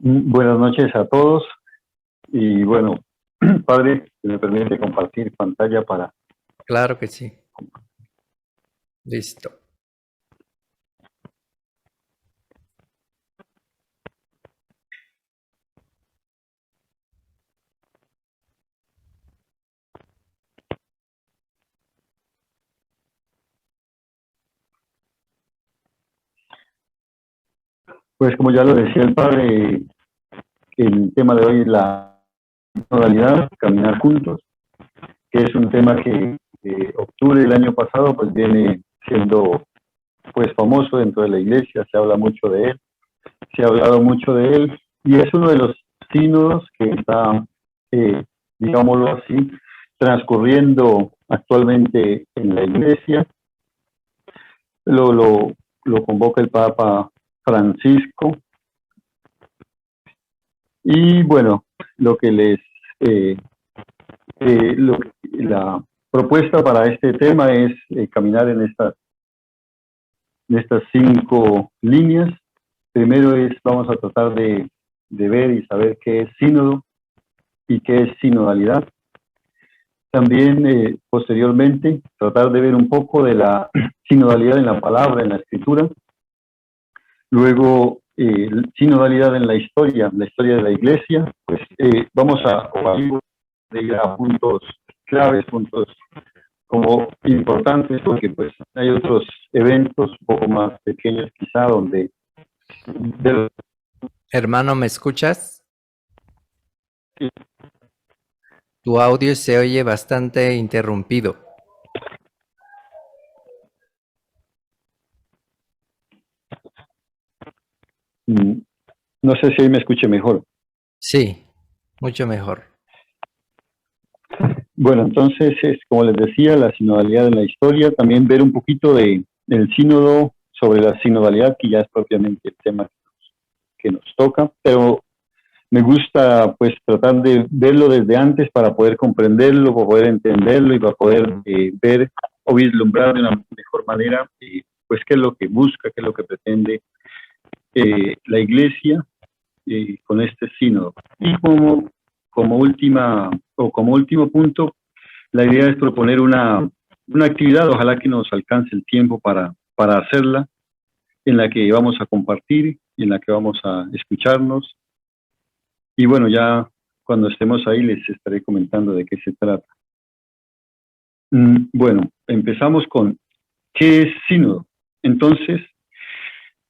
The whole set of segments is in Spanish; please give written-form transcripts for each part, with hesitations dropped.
Buenas noches a todos y bueno, padre, si me permite compartir pantalla para... Claro que sí. Listo. Pues como ya lo decía el padre, el tema de hoy es la modalidad, caminar juntos, que es un tema que octubre del año pasado pues viene siendo pues famoso dentro de la iglesia, se habla mucho de él, se ha hablado mucho de él y es uno de los sínodos que está, digámoslo así, transcurriendo actualmente en la iglesia. Lo, lo, lo convoca el Papa Francisco y bueno, lo que les eh, la propuesta para este tema es caminar en estas 5 líneas. Primero vamos a tratar de ver y saber qué es sínodo y qué es sinodalidad. También, posteriormente, tratar de ver un poco de la sinodalidad en la palabra, en la escritura. Luego, sinodalidad en la historia de la iglesia. Pues vamos a ir a puntos claves, puntos como importantes, porque pues hay otros eventos un poco más pequeños quizá donde... Hermano, ¿me escuchas? Tu audio se oye bastante interrumpido. No sé si ahí me escuche mejor. Sí, mucho mejor. Bueno, entonces, como les decía, la sinodalidad en la historia, también ver un poquito del sínodo sobre la sinodalidad, que ya es propiamente el tema que nos toca, pero me gusta pues tratar de verlo desde antes para poder comprenderlo, para poder entenderlo y para poder ver o vislumbrar de una mejor manera pues qué es lo que busca, qué es lo que pretende la iglesia con este sínodo. Y como último punto, la idea es proponer una actividad, ojalá que nos alcance el tiempo para hacerla, en la que vamos a compartir, en la que vamos a escucharnos. Y bueno, ya cuando estemos ahí les estaré comentando de qué se trata. Bueno, empezamos con ¿qué es sínodo? Entonces,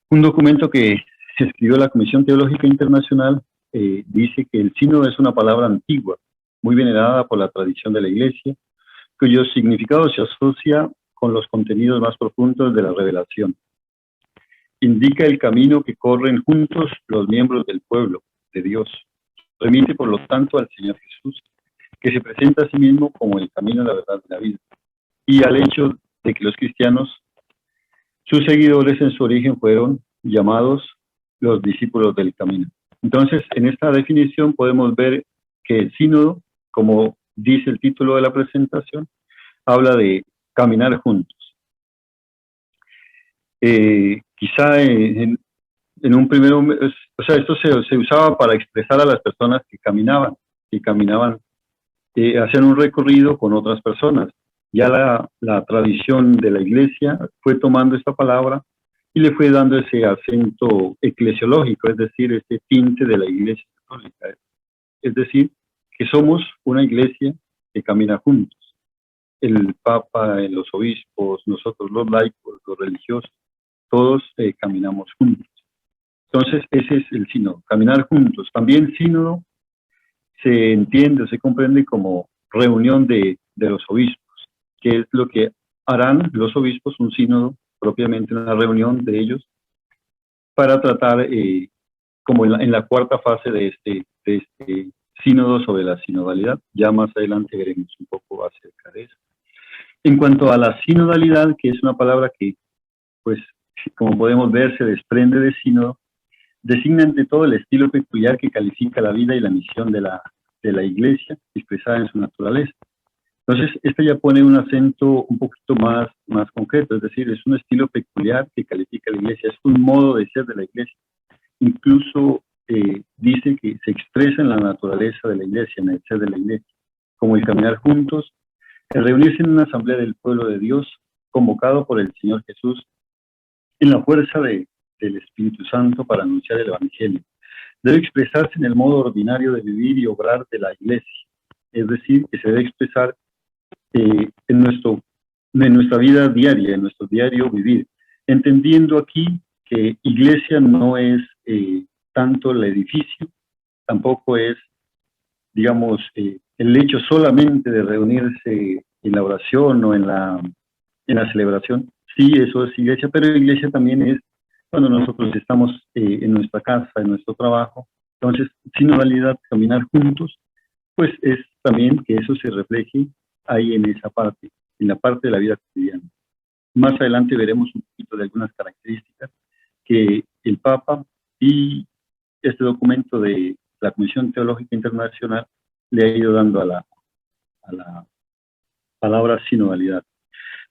un documento que se escribió la Comisión Teológica Internacional dice que el sínodo es una palabra antigua, muy venerada por la tradición de la Iglesia, cuyo significado se asocia con los contenidos más profundos de la revelación. Indica el camino que corren juntos los miembros del pueblo de Dios. Remite, por lo tanto, al Señor Jesús, que se presenta a sí mismo como el camino, la verdad y la vida, y al hecho de que los cristianos, sus seguidores en su origen, fueron llamados los discípulos del camino. Entonces, en esta definición podemos ver que el sínodo, como dice el título de la presentación, habla de caminar juntos. Quizá en un primero, o sea, esto se usaba para expresar a las personas que caminaban, hacían un recorrido con otras personas. Ya la tradición de la iglesia fue tomando esta palabra y le fue dando ese acento eclesiológico, es decir, este tinte de la iglesia católica. Es decir, que somos una iglesia que camina juntos. El Papa, los obispos, nosotros los laicos, los religiosos, todos caminamos juntos. Entonces, ese es el sínodo, caminar juntos. También sínodo se entiende, se comprende como reunión de los obispos, que es lo que harán los obispos, un sínodo, propiamente una reunión de ellos, para tratar, como en la cuarta fase de este sínodo sobre la sinodalidad. Ya más adelante veremos un poco acerca de eso. En cuanto a la sinodalidad, que es una palabra que, pues, como podemos ver, se desprende de sínodo, designa ante todo el estilo peculiar que califica la vida y la misión de la iglesia, expresada en su naturaleza. Entonces, esto ya pone un acento un poquito más concreto, es decir, es un estilo peculiar que califica la iglesia, es un modo de ser de la iglesia. Incluso dice que se expresa en la naturaleza de la iglesia, en el ser de la iglesia, como el caminar juntos, el reunirse en una asamblea del pueblo de Dios, convocado por el Señor Jesús, en la fuerza del Espíritu Santo para anunciar el Evangelio. Debe expresarse en el modo ordinario de vivir y obrar de la iglesia, es decir, que se debe expresar en nuestra vida diaria, en nuestro diario vivir, entendiendo aquí que iglesia no es tanto el edificio, tampoco es, digamos, el hecho solamente de reunirse en la oración o en la celebración. Sí, eso es iglesia, pero iglesia también es cuando nosotros estamos en nuestra casa, en nuestro trabajo. Entonces, sinodalidad, caminar juntos, pues es también que eso se refleje ahí en esa parte, en la parte de la vida cotidiana. Más adelante veremos un poquito de algunas características que el Papa y este documento de la Comisión Teológica Internacional le ha ido dando a la palabra sinodalidad.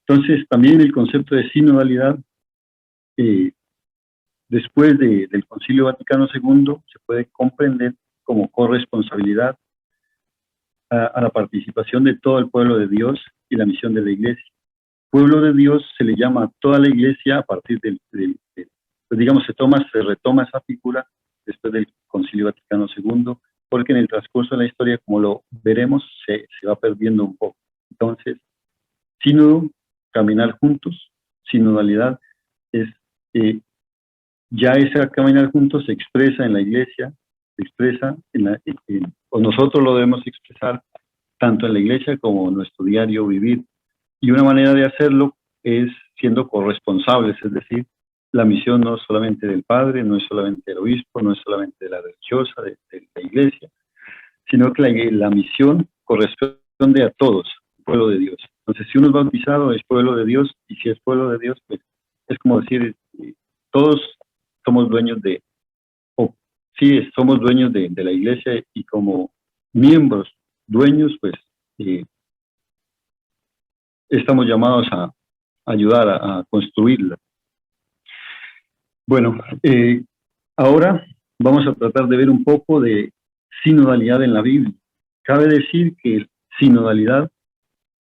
Entonces, también el concepto de sinodalidad, después del Concilio Vaticano II, se puede comprender como corresponsabilidad a la participación de todo el pueblo de Dios y la misión de la Iglesia. Pueblo de Dios se le llama a toda la Iglesia a partir pues digamos, se retoma esa figura después del Concilio Vaticano II, porque en el transcurso de la historia, como lo veremos, se va perdiendo un poco. Entonces, sínodo, caminar juntos, sinodalidad, es ya ese caminar juntos se expresa en la iglesia, se expresa o nosotros lo debemos expresar tanto en la iglesia como en nuestro diario vivir. Y una manera de hacerlo es siendo corresponsables, es decir, la misión no es solamente del padre, no es solamente del obispo, no es solamente de la religiosa, de la iglesia, sino que la misión corresponde a todos, el pueblo de Dios. Entonces, si uno es bautizado, es pueblo de Dios, y si es pueblo de Dios, pues es como decir, todos somos dueños somos dueños de la iglesia, y como miembros, dueños, pues estamos llamados a ayudar a construirla. Bueno, ahora vamos a tratar de ver un poco de sinodalidad en la Biblia. Cabe decir que sinodalidad,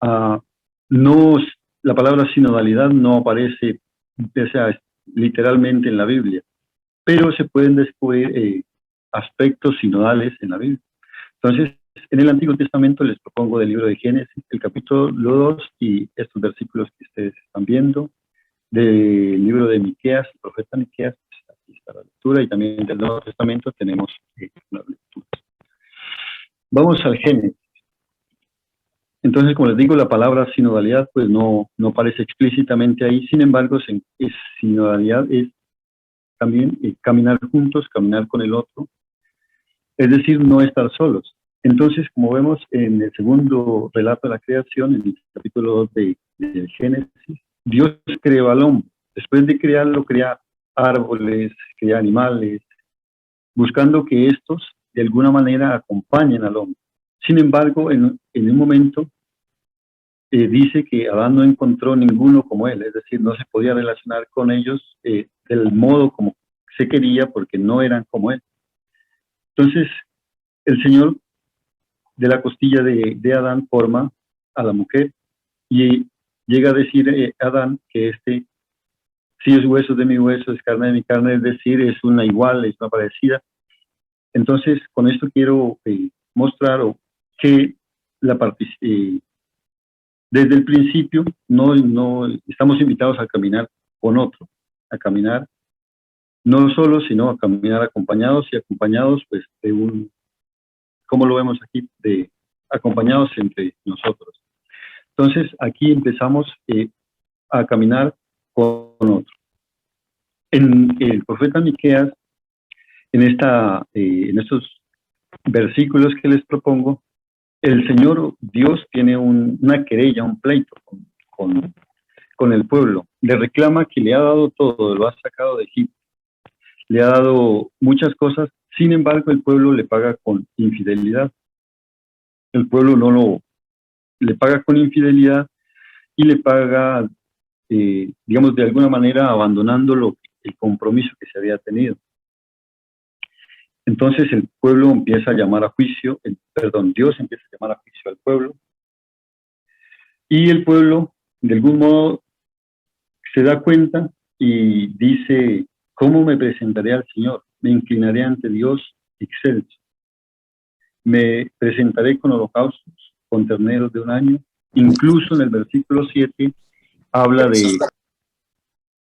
la palabra sinodalidad no aparece, o sea, literalmente en la Biblia, pero se pueden descubrir aspectos sinodales en la Biblia. Entonces, en el Antiguo Testamento les propongo del libro de Génesis, el capítulo 2 y estos versículos que ustedes están viendo, del libro de Miqueas, el profeta Miqueas, aquí está la lectura, y también del Nuevo Testamento tenemos las lecturas. Vamos al Génesis. Entonces, como les digo, la palabra sinodalidad pues no aparece explícitamente ahí, sin embargo, sinodalidad es también caminar juntos, caminar con el otro, es decir, no estar solos. Entonces, como vemos en el segundo relato de la creación, en el capítulo 2 del Génesis, Dios creó al hombre. Después de crearlo, crea árboles, crea animales, buscando que estos de alguna manera acompañen al hombre. Sin embargo, en un momento dice que Adán no encontró ninguno como él, es decir, no se podía relacionar con ellos del modo como se quería, porque no eran como él. Entonces, el Señor de la costilla de Adán forma a la mujer, y llega a decir Adán que sí es hueso de mi hueso, es carne de mi carne, es decir, es una igual, es una parecida. Entonces, con esto quiero mostrar que desde el principio no estamos invitados a caminar con otro, a caminar no solo, sino a caminar acompañados, y acompañados pues como lo vemos aquí, acompañados entre nosotros. Entonces, aquí empezamos a caminar con otro. En el profeta Miqueas, en estos versículos que les propongo, el Señor Dios tiene una querella, un pleito con el pueblo. Le reclama que le ha dado todo, lo ha sacado de Egipto, le ha dado muchas cosas, sin embargo el pueblo le paga con infidelidad. El pueblo le paga con infidelidad, y le paga, digamos, de alguna manera abandonando el compromiso que se había tenido. Entonces el pueblo empieza a llamar a juicio, Dios empieza a llamar a juicio al pueblo, y el pueblo, de algún modo, se da cuenta y dice, ¿cómo me presentaré al Señor? Me inclinaré ante Dios excelso. Me presentaré con holocaustos, con terneros de un año. Incluso en el versículo 7 habla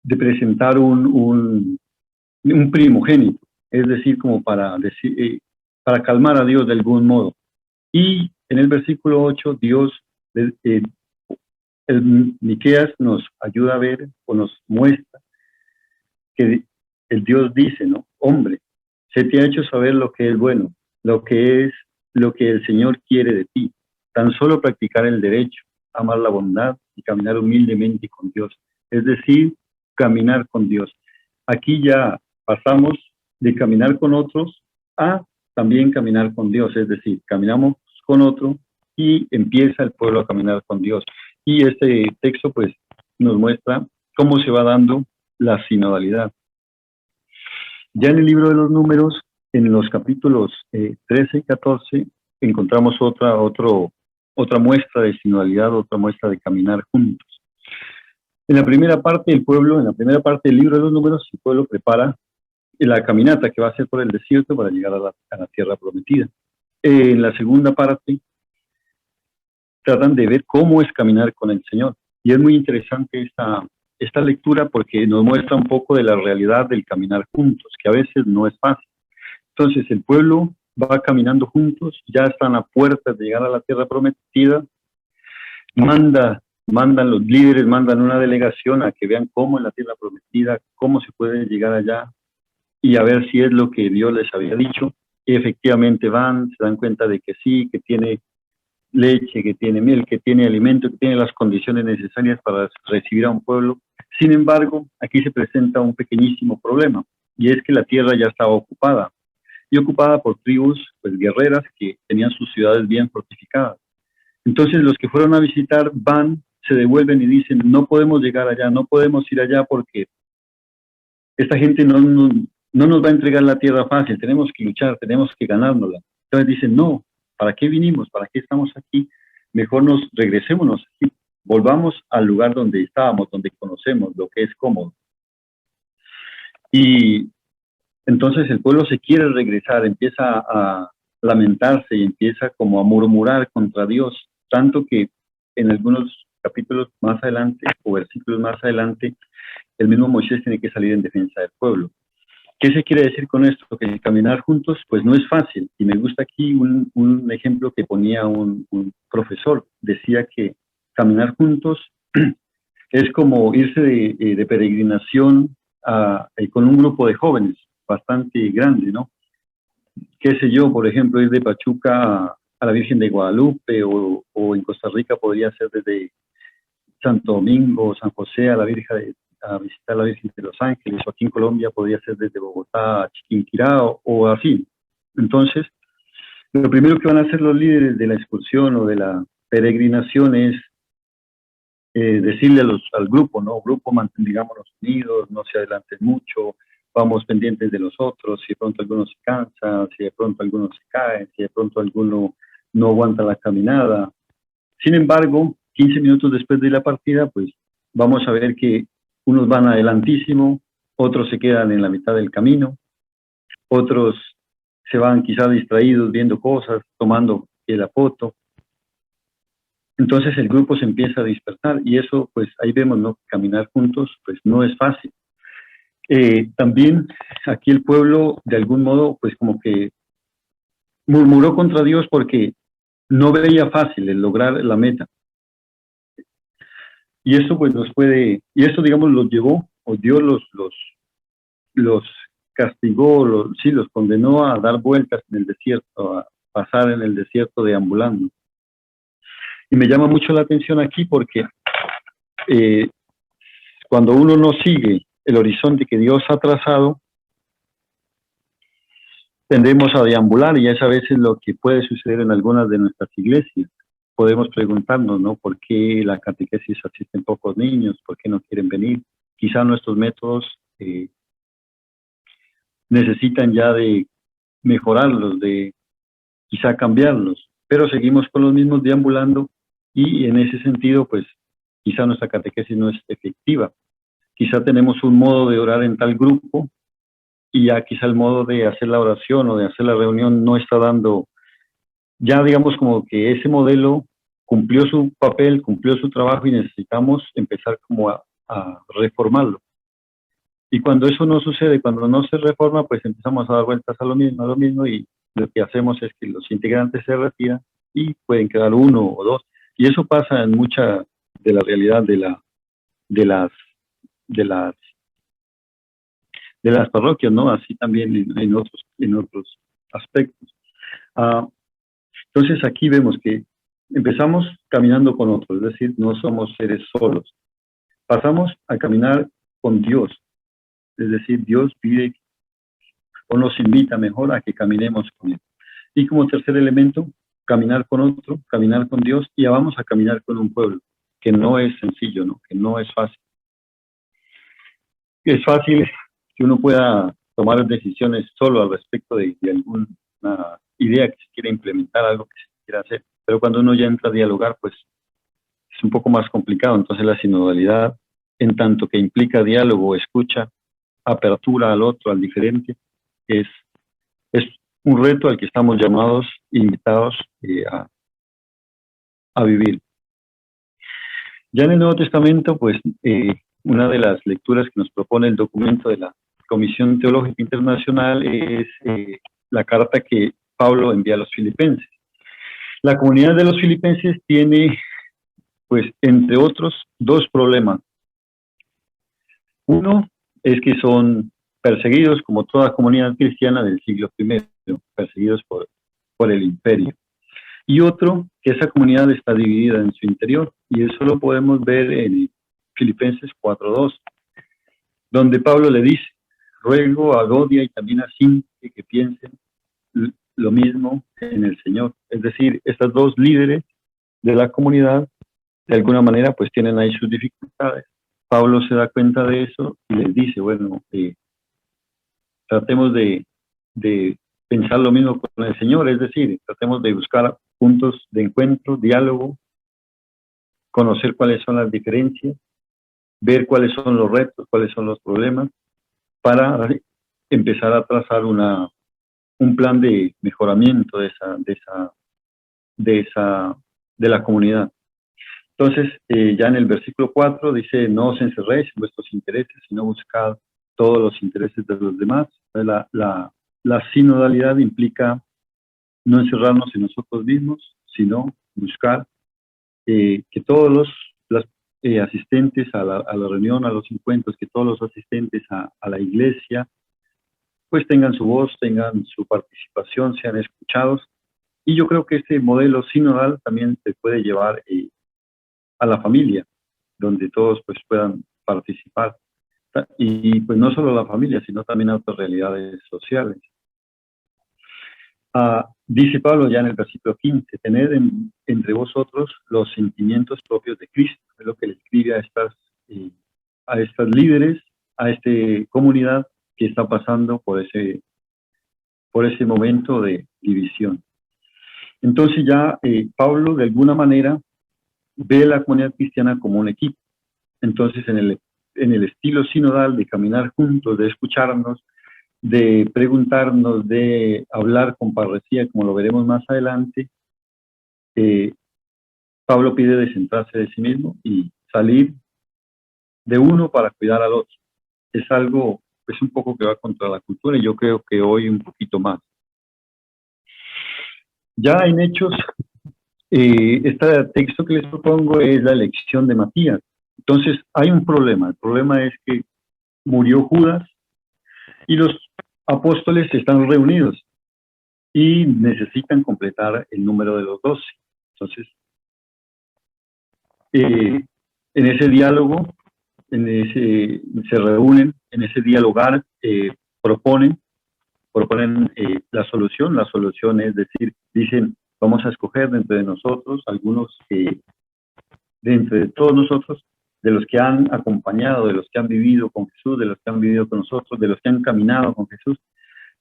de presentar un primogénito, es decir, como para calmar a Dios de algún modo. Y en el versículo 8, el Miqueas nos ayuda a ver o nos muestra que el Dios dice, ¿no? Hombre, se te ha hecho saber lo que es bueno, lo que el Señor quiere de ti. Tan solo practicar el derecho, amar la bondad y caminar humildemente con Dios. Es decir, caminar con Dios. Aquí ya pasamos de caminar con otros a también caminar con Dios. Es decir, caminamos con otro y empieza el pueblo a caminar con Dios. Y este texto pues nos muestra cómo se va dando la sinodalidad. Ya en el libro de los Números, en los capítulos 13 y 14, encontramos otra muestra de sinodalidad, otra muestra de caminar juntos. En la primera parte del libro de los Números, el pueblo prepara la caminata que va a hacer por el desierto para llegar a la tierra prometida. En la segunda parte, tratan de ver cómo es caminar con el Señor. Y es muy interesante esta lectura porque nos muestra un poco de la realidad del caminar juntos, que a veces no es fácil. Entonces el pueblo va caminando juntos, ya están a puertas de llegar a la tierra prometida, mandan los líderes, mandan una delegación a que vean cómo en la tierra prometida, cómo se puede llegar allá y a ver si es lo que Dios les había dicho. Y efectivamente van, se dan cuenta de que sí, que tiene leche, que tiene miel, que tiene alimento, que tiene las condiciones necesarias para recibir a un pueblo. Sin embargo, aquí se presenta un pequeñísimo problema, y es que la tierra ya estaba ocupada, y ocupada por tribus pues, guerreras que tenían sus ciudades bien fortificadas. Entonces los que fueron a visitar van, se devuelven y dicen, no podemos llegar allá, no podemos ir allá porque esta gente no nos va a entregar la tierra fácil, tenemos que luchar, tenemos que ganárnosla. Entonces dicen, no, ¿para qué vinimos? ¿Para qué estamos aquí? Mejor regresémonos aquí, volvamos al lugar donde estábamos, donde conocemos, lo que es cómodo. Y entonces el pueblo se quiere regresar, empieza a lamentarse y empieza como a murmurar contra Dios, tanto que en algunos capítulos más adelante o versículos más adelante, el mismo Moisés tiene que salir en defensa del pueblo. ¿Qué se quiere decir con esto? Que caminar juntos pues no es fácil, y me gusta aquí un ejemplo que ponía un profesor, decía que caminar juntos es como irse de peregrinación con un grupo de jóvenes bastante grande, ¿no? Qué sé yo, por ejemplo, ir de Pachuca a la Virgen de Guadalupe o en Costa Rica podría ser desde Santo Domingo, San José a visitar la Virgen de Los Ángeles, o aquí en Colombia podría ser desde Bogotá a Chiquinquirá o así. Entonces, lo primero que van a hacer los líderes de la excursión o de la peregrinación es decirle al grupo, ¿no? Grupo, mantengámonos unidos, no se adelanten mucho, vamos pendientes de los otros, si de pronto alguno se cansa, si de pronto alguno se cae, si de pronto alguno no aguanta la caminada. Sin embargo, 15 minutos después de la partida, pues vamos a ver que unos van adelantísimo, otros se quedan en la mitad del camino, otros se van quizás distraídos viendo cosas, tomando la foto. Entonces el grupo se empieza a dispersar y eso, pues ahí vemos, ¿no? Caminar juntos, pues no es fácil. También aquí el pueblo, de algún modo, pues como que murmuró contra Dios porque no veía fácil el lograr la meta. Y eso pues y eso digamos los llevó, o Dios los castigó, los condenó a dar vueltas en el desierto, a pasar en el desierto deambulando. Y me llama mucho la atención aquí porque cuando uno no sigue el horizonte que Dios ha trazado, tendemos a deambular, y es a veces lo que puede suceder en algunas de nuestras iglesias. Podemos preguntarnos, ¿no? ¿Por qué la catequesis asisten pocos niños? ¿Por qué no quieren venir? Quizá nuestros métodos necesitan ya de mejorarlos, de quizá cambiarlos, pero seguimos con los mismos deambulando y en ese sentido, pues quizá nuestra catequesis no es efectiva. Quizá tenemos un modo de orar en tal grupo y ya quizá el modo de hacer la oración o de hacer la reunión no está dando, ya digamos como que ese modelo cumplió su papel, cumplió su trabajo y necesitamos empezar como a reformarlo. Y cuando eso no sucede, cuando no se reforma, pues empezamos a dar vueltas a lo mismo y lo que hacemos es que los integrantes se retiran y pueden quedar uno o dos. Y eso pasa en mucha de la realidad de las, de las, de las parroquias, ¿no? Así también en otros aspectos. Entonces aquí vemos que empezamos caminando con otros, es decir, no somos seres solos. Pasamos a caminar con Dios, es decir, Dios pide o nos invita mejor a que caminemos con Él. Y como tercer elemento, caminar con otro, caminar con Dios, y ya vamos a caminar con un pueblo, que no es sencillo, ¿no? Que no es fácil. Es fácil que uno pueda tomar decisiones solo al respecto de alguna idea que se quiera implementar, algo que se quiera hacer, pero cuando uno ya entra a dialogar, pues es un poco más complicado. Entonces la sinodalidad, en tanto que implica diálogo, escucha, apertura al otro, al diferente, es un reto al que estamos llamados, invitados a vivir. Ya en el Nuevo Testamento, pues una de las lecturas que nos propone el documento de la Comisión Teológica Internacional es la carta que Pablo envía a los filipenses. La comunidad de los filipenses tiene, pues, entre otros, dos problemas. Uno es que son perseguidos, como toda comunidad cristiana del siglo I, perseguidos por el imperio. Y otro, que esa comunidad está dividida en su interior, y eso lo podemos ver en Filipenses 4:2, donde Pablo le dice: ruego a Godia y también a Sintique que piensen lo mismo en el Señor. Es decir, estas dos líderes de la comunidad, de alguna manera, pues tienen ahí sus dificultades. Pablo se da cuenta de eso y les dice, bueno, tratemos de pensar lo mismo con el Señor, es decir, tratemos de buscar puntos de encuentro, diálogo, conocer cuáles son las diferencias, ver cuáles son los retos, cuáles son los problemas, para empezar a trazar un plan de mejoramiento de la comunidad. Entonces, ya en el versículo 4 dice: no os encerréis en vuestros intereses, sino buscad todos los intereses de los demás. La sinodalidad implica no encerrarnos en nosotros mismos, sino buscar que todos los asistentes a la reunión, a los encuentros, que todos los asistentes a la iglesia, pues tengan su voz, tengan su participación, sean escuchados. Y yo creo que este modelo sinodal también se puede llevar a la familia, donde todos pues puedan participar. Y pues no solo la familia, sino también a otras realidades sociales. Dice Pablo ya en el versículo 15, tened entre vosotros los sentimientos propios de Cristo. Es lo que le escribe a estas líderes, a esta comunidad que está pasando por ese momento de división. Entonces ya Pablo de alguna manera ve la comunidad cristiana como un equipo. Entonces en el estilo sinodal de caminar juntos, de escucharnos, de preguntarnos, de hablar con parresía, como lo veremos más adelante, Pablo pide descentrarse de sí mismo y salir de uno para cuidar al otro. Es algo, es un poco que va contra la cultura y yo creo que hoy un poquito más. Ya en Hechos, este texto que les propongo es la elección de Matías. Entonces hay un problema. El problema es que murió Judas y los apóstoles están reunidos y necesitan completar el número de los 12. Entonces, en ese diálogo, se reúnen, en ese dialogar, proponen la solución. La solución es decir, dicen, vamos a escoger de entre nosotros algunos de entre todos nosotros, de los que han acompañado, de los que han vivido con Jesús, de los que han vivido con nosotros, de los que han caminado con Jesús,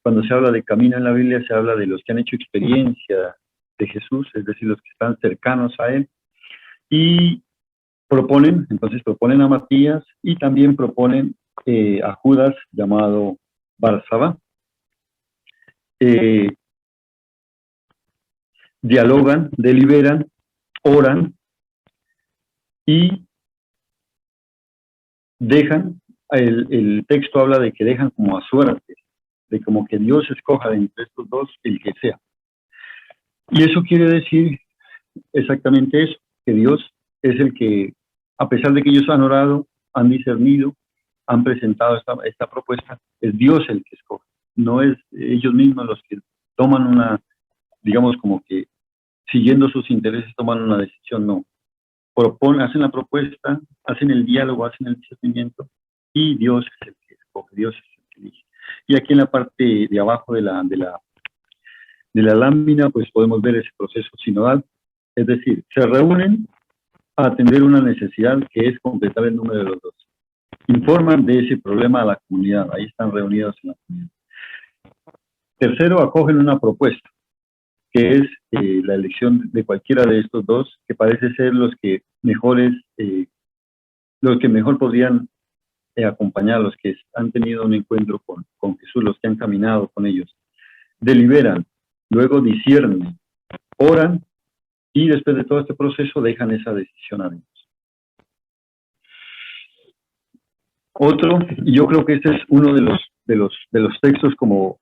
Cuando se habla de camino en la Biblia, se habla de los que han hecho experiencia de Jesús, es decir, los que están cercanos a Él, y entonces proponen a Matías y también proponen a Judas llamado Barsabá. Dialogan, deliberan, oran y dejan, el texto habla de que dejan como a suerte, de como que Dios escoja de entre estos dos el que sea. Y eso quiere decir exactamente eso, que Dios es el que, a pesar de que ellos han orado, han discernido, han presentado esta propuesta, es Dios el que escoge, no es ellos mismos los que toman una, digamos como que siguiendo sus intereses toman una decisión, no. Hacen la propuesta, hacen el diálogo, hacen el discernimiento y Dios es el que escoge, Dios es el que elige. Y aquí en la parte de abajo de la lámina, pues podemos ver ese proceso sinodal, es decir, se reúnen a atender una necesidad que es completar el número de los dos. Informan de ese problema a la comunidad, ahí están reunidos en la comunidad. Tercero, acogen una propuesta, que es la elección de cualquiera de estos dos, que parece ser los que mejor podrían acompañar, los que han tenido un encuentro con Jesús, los que han caminado con ellos. Deliberan, luego disciernen, oran, y después de todo este proceso dejan esa decisión a Dios. Otro, y yo creo que este es uno de los textos como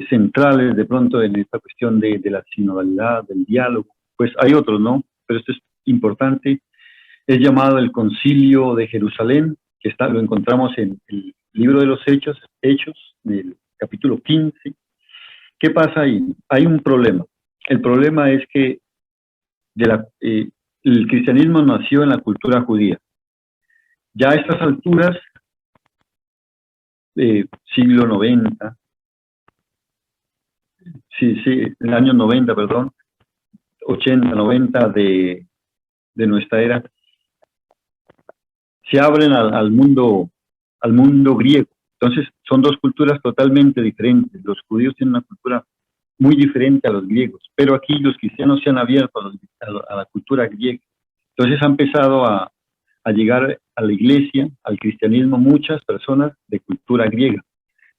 centrales de pronto en esta cuestión de la sinodalidad, del diálogo, pues hay otros, ¿no? Pero esto es importante, es llamado el Concilio de Jerusalén, que lo encontramos en el libro de los Hechos, en el capítulo 15. ¿Qué pasa ahí? Hay un problema. El problema es que el cristianismo nació en la cultura judía. Ya a estas alturas, siglo 90, en el año 90, perdón, 80, 90 de nuestra era, se abren al mundo griego. Entonces, son dos culturas totalmente diferentes. Los judíos tienen una cultura muy diferente a los griegos, pero aquí los cristianos se han abierto a la cultura griega. Entonces, ha empezado a llegar a la iglesia, al cristianismo, muchas personas de cultura griega.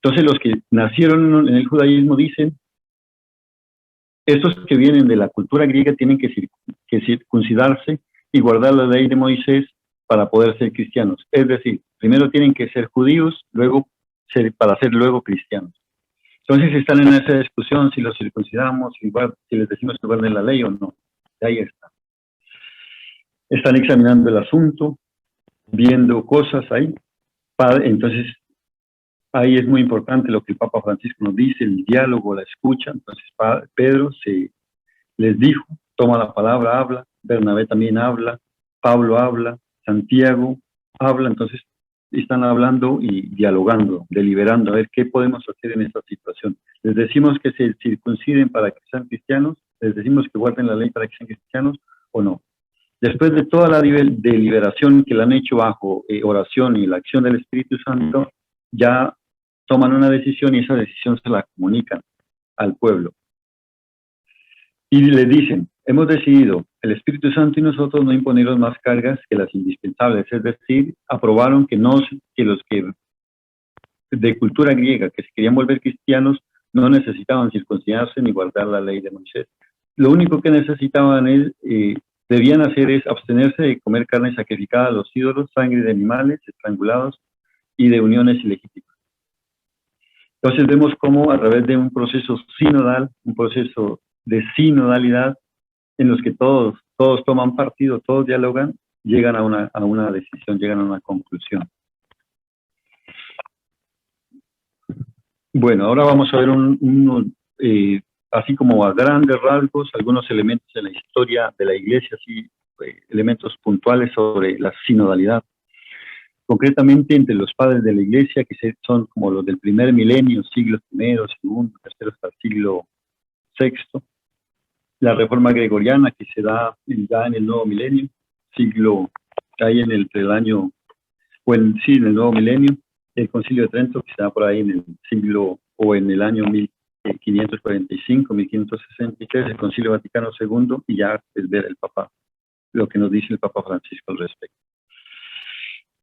Entonces, los que nacieron en el judaísmo dicen, estos que vienen de la cultura griega tienen que circuncidarse y guardar la ley de Moisés para poder ser cristianos. Es decir, primero tienen que ser judíos, para ser luego cristianos. Entonces están en esa discusión si los circuncidamos, si les decimos que guarden la ley o no. Ahí está. Están examinando el asunto, viendo cosas ahí. Entonces, ahí es muy importante lo que el Papa Francisco nos dice, el diálogo, la escucha. Entonces, Pedro les dijo, toma la palabra, habla. Bernabé también habla, Pablo habla, Santiago habla. Entonces, están hablando y dialogando, deliberando, a ver qué podemos hacer en esta situación. Les decimos que se circunciden para que sean cristianos, les decimos que guarden la ley para que sean cristianos o no. Después de toda la deliberación que la han hecho bajo oración y la acción del Espíritu Santo, ya toman una decisión y esa decisión se la comunican al pueblo. Y le dicen, hemos decidido, el Espíritu Santo y nosotros, no imponeros más cargas que las indispensables, es decir, aprobaron que los que de cultura griega, que se querían volver cristianos, no necesitaban circuncidarse ni guardar la ley de Moisés. Lo único que necesitaban debían hacer es abstenerse de comer carne sacrificada a los ídolos, sangre de animales estrangulados y de uniones ilegítimas. Entonces vemos cómo a través de un proceso sinodal, un proceso de sinodalidad, en los que todos toman partido, todos dialogan, llegan a una decisión, llegan a una conclusión. Bueno, ahora vamos a ver así como a grandes rasgos, algunos elementos de la historia de la Iglesia, así, elementos puntuales sobre la sinodalidad. Concretamente entre los padres de la Iglesia, que son como los del primer milenio, siglo I, II, III hasta el siglo VI. La Reforma Gregoriana, que se da ya en el nuevo milenio, en el nuevo milenio. El Concilio de Trento, que se da por ahí en el siglo o en el año 1545, 1563, el Concilio Vaticano II, y ya es ver el Papa, lo que nos dice el Papa Francisco al respecto.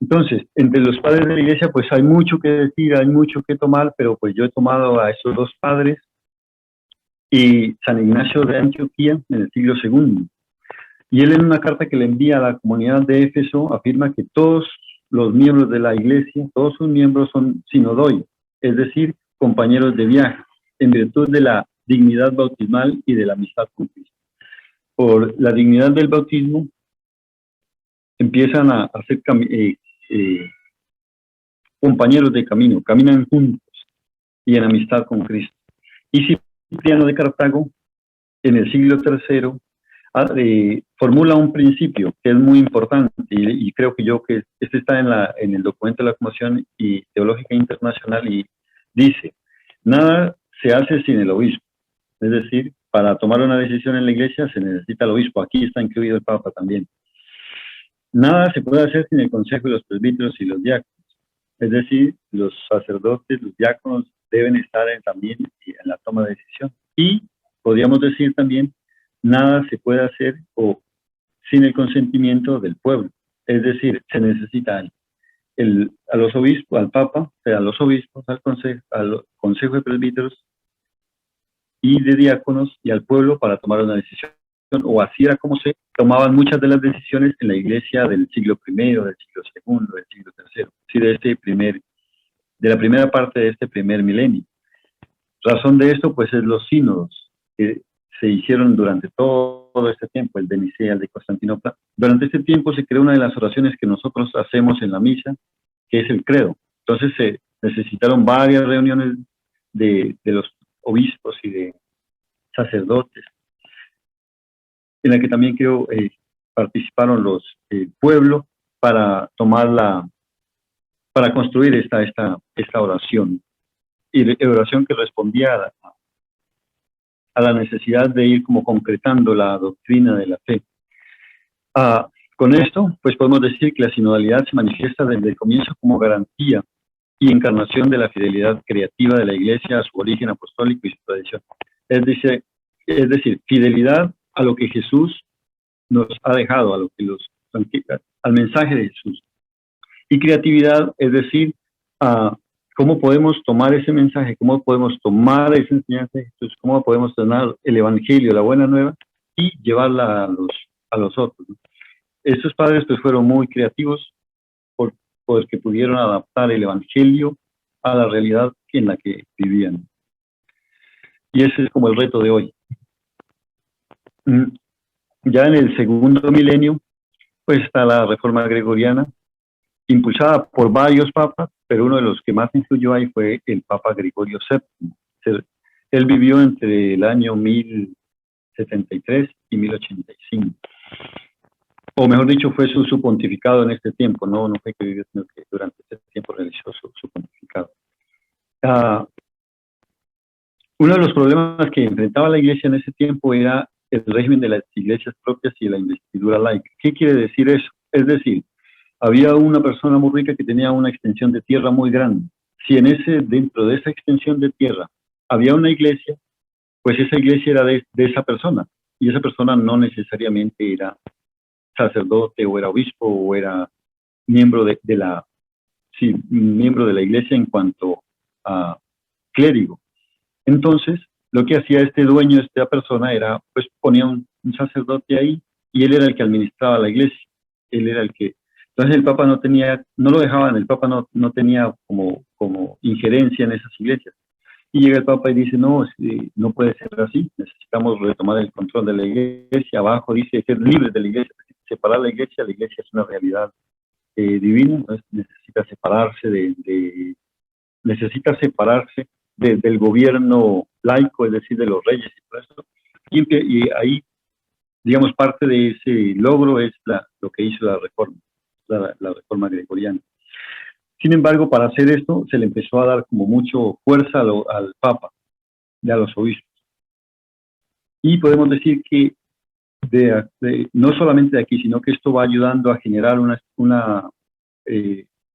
Entonces, entre los padres de la Iglesia, pues hay mucho que decir, hay mucho que tomar, pero pues yo he tomado a esos dos padres y San Ignacio de Antioquía en el siglo II. Y él en una carta que le envía a la comunidad de Éfeso afirma que todos los miembros de la Iglesia, todos sus miembros son sinodoi, es decir, compañeros de viaje, en virtud de la dignidad bautismal y de la amistad con Cristo. Por la dignidad del bautismo empiezan a ser compañeros de camino, caminan juntos y en amistad con Cristo. Y Cipriano de Cartago, en el siglo III, formula un principio que es muy importante y creo que este está en el documento de la Conmoción Teológica Internacional y dice, nada se hace sin el obispo, es decir, para tomar una decisión en la Iglesia se necesita el obispo, aquí está incluido el Papa también. Nada se puede hacer sin el consejo de los presbíteros y los diáconos. Es decir, los sacerdotes, los diáconos deben estar también en la toma de decisión. Y podríamos decir también, nada se puede hacer sin el consentimiento del pueblo. Es decir, se necesita a los obispos, al Papa, a los obispos, al consejo de presbíteros y de diáconos y al pueblo para tomar una decisión. O así era como se tomaban muchas de las decisiones en la Iglesia del siglo I, del siglo II, del siglo III, sí, de la primera parte de este primer milenio. Razón de esto, pues, es los sínodos que se hicieron durante todo este tiempo, el de Nicea, el de Constantinopla. Durante este tiempo se creó una de las oraciones que nosotros hacemos en la misa, que es el credo. Entonces se necesitaron varias reuniones de los obispos y de sacerdotes, en la que también creo participaron los pueblos para para construir esta oración, y oración que respondía a la necesidad de ir como concretando la doctrina de la fe. Con esto, pues podemos decir que la sinodalidad se manifiesta desde el comienzo como garantía y encarnación de la fidelidad creativa de la Iglesia a su origen apostólico y su tradición. Es decir, fidelidad a lo que Jesús nos ha dejado, al mensaje de Jesús. Y creatividad, es decir, cómo podemos tomar ese mensaje, cómo podemos tomar esa enseñanza de Jesús, cómo podemos tomar el Evangelio, la buena nueva, y llevarla a los otros, ¿no? Estos padres pues fueron muy creativos porque pudieron adaptar el Evangelio a la realidad en la que vivían. Y ese es como el reto de hoy. Ya en el segundo milenio, pues está la Reforma Gregoriana, impulsada por varios papas, pero uno de los que más influyó ahí fue el Papa Gregorio VII. Él vivió entre el año 1073 y 1085. O mejor dicho, fue su pontificado en este tiempo, no fue que vivió, sino que durante este tiempo realizó su pontificado. Uno de los problemas que enfrentaba la Iglesia en ese tiempo era el régimen de las iglesias propias y la investidura laica. ¿Qué quiere decir eso? Es decir, había una persona muy rica que tenía una extensión de tierra muy grande. Si dentro de esa extensión de tierra había una iglesia, pues esa iglesia era de esa persona, y esa persona no necesariamente era sacerdote o era obispo o era miembro miembro de la iglesia en cuanto a clérigo. Entonces, lo que hacía este dueño, esta persona, era, pues ponía un sacerdote ahí y él era el que administraba la iglesia. Él era el que... Entonces el Papa no lo dejaban, el Papa no tenía como injerencia en esas iglesias. Y llega el Papa y dice, no puede ser así, necesitamos retomar el control de la iglesia. Abajo dice ser libres de la iglesia, separar la iglesia es una realidad divina, entonces necesita separarse del gobierno laico, es decir, de los reyes y todo eso. Y ahí, digamos, parte de ese logro es lo que hizo la reforma gregoriana. Sin embargo, para hacer esto, se le empezó a dar como mucho fuerza al Papa y a los obispos. Y podemos decir que no solamente de aquí, sino que esto va ayudando a generar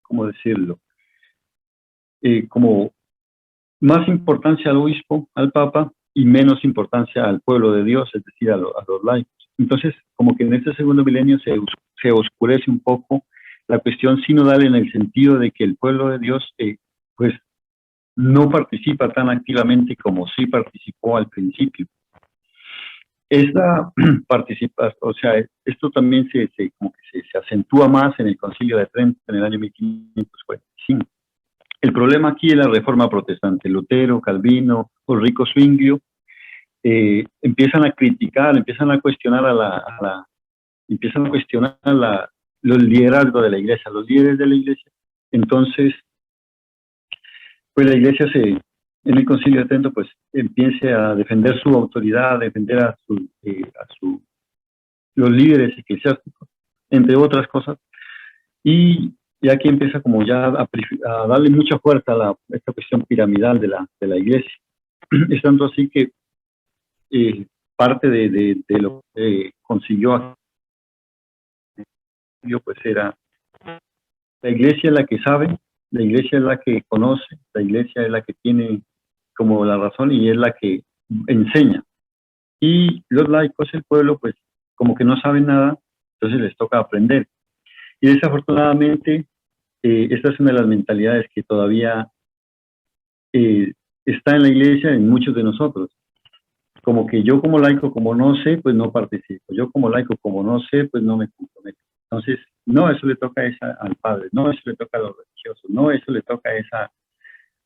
¿cómo decirlo? Como más importancia al obispo, al papa, y menos importancia al pueblo de Dios, es decir, a los laicos. Entonces, como que en este segundo milenio se oscurece un poco la cuestión sinodal en el sentido de que el pueblo de Dios, pues, no participa tan activamente como sí participó al principio. Esta participación, o sea, esto también como que se acentúa más en el Concilio de Trento en el año 1545. El problema aquí es la Reforma Protestante. Lutero, Calvino, Ulrico Zwinglio empiezan a criticar, empiezan a cuestionar los liderazgos de la Iglesia, los líderes de la Iglesia. Entonces, pues la Iglesia en el Concilio de Trento, pues empiece a defender su autoridad, a defender los líderes eclesiásticos, entre otras cosas, y aquí empieza como ya a darle mucha fuerza a esta cuestión piramidal de la Iglesia. Es tanto así que parte de lo que consiguió pues era la Iglesia es la que sabe, la Iglesia es la que conoce, la Iglesia es la que tiene como la razón y es la que enseña. Y los laicos, el pueblo, pues como que no saben nada, entonces les toca aprender. Y desafortunadamente, esta es una de las mentalidades que todavía está en la Iglesia, en muchos de nosotros. Como que yo como laico, como no sé, pues no participo. Yo como laico, como no sé, pues no me comprometo. Entonces, no, eso le toca al padre, no, eso le toca a los religiosos, no, eso le toca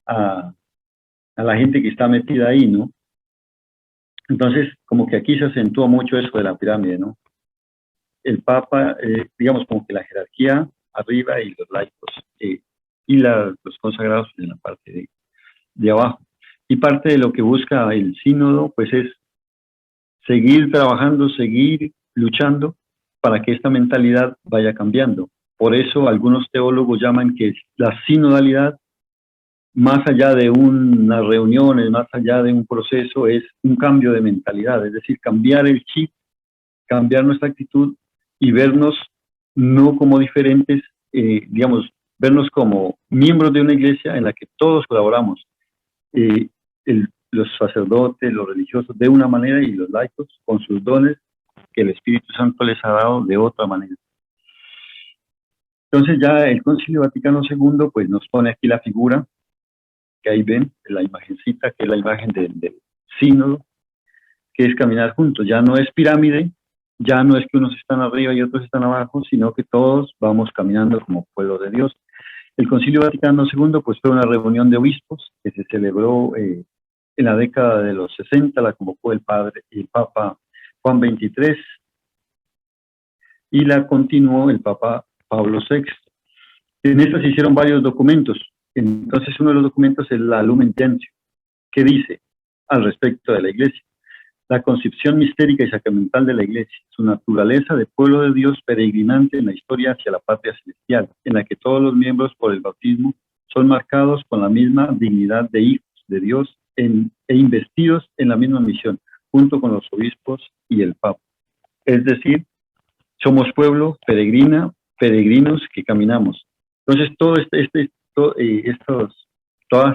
a la gente que está metida ahí, ¿no? Entonces, como que aquí se acentúa mucho eso de la pirámide, ¿no? El Papa, digamos, como que la jerarquía arriba y los laicos, y los consagrados en la parte de abajo. Y parte de lo que busca el sínodo, pues es seguir trabajando, seguir luchando para que esta mentalidad vaya cambiando. Por eso algunos teólogos llaman que la sinodalidad, más allá de unas reuniones, más allá de un proceso, es un cambio de mentalidad, es decir, cambiar el chip, cambiar nuestra actitud y vernos no como diferentes, digamos, vernos como miembros de una iglesia en la que todos colaboramos. Los sacerdotes, los religiosos de una manera y los laicos con sus dones que el Espíritu Santo les ha dado de otra manera. Entonces ya el Concilio Vaticano II pues nos pone aquí la figura que ahí ven, la imagencita, que es la imagen del sínodo, que es caminar juntos. Ya no es pirámide, ya no es que unos están arriba y otros están abajo, sino que todos vamos caminando como pueblo de Dios. El Concilio Vaticano II pues fue una reunión de obispos que se celebró en la década de los 60, la convocó el Papa Juan XXIII y la continuó el Papa Pablo VI. En esta se hicieron varios documentos. Entonces uno de los documentos es la Lumen Gentium, que dice al respecto de la Iglesia: la concepción mistérica y sacramental de la Iglesia, su naturaleza de pueblo de Dios peregrinante en la historia hacia la patria celestial, en la que todos los miembros por el bautismo son marcados con la misma dignidad de hijos de Dios e investidos en la misma misión, junto con los obispos y el Papa. Es decir, somos pueblo peregrinos que caminamos. Entonces, todas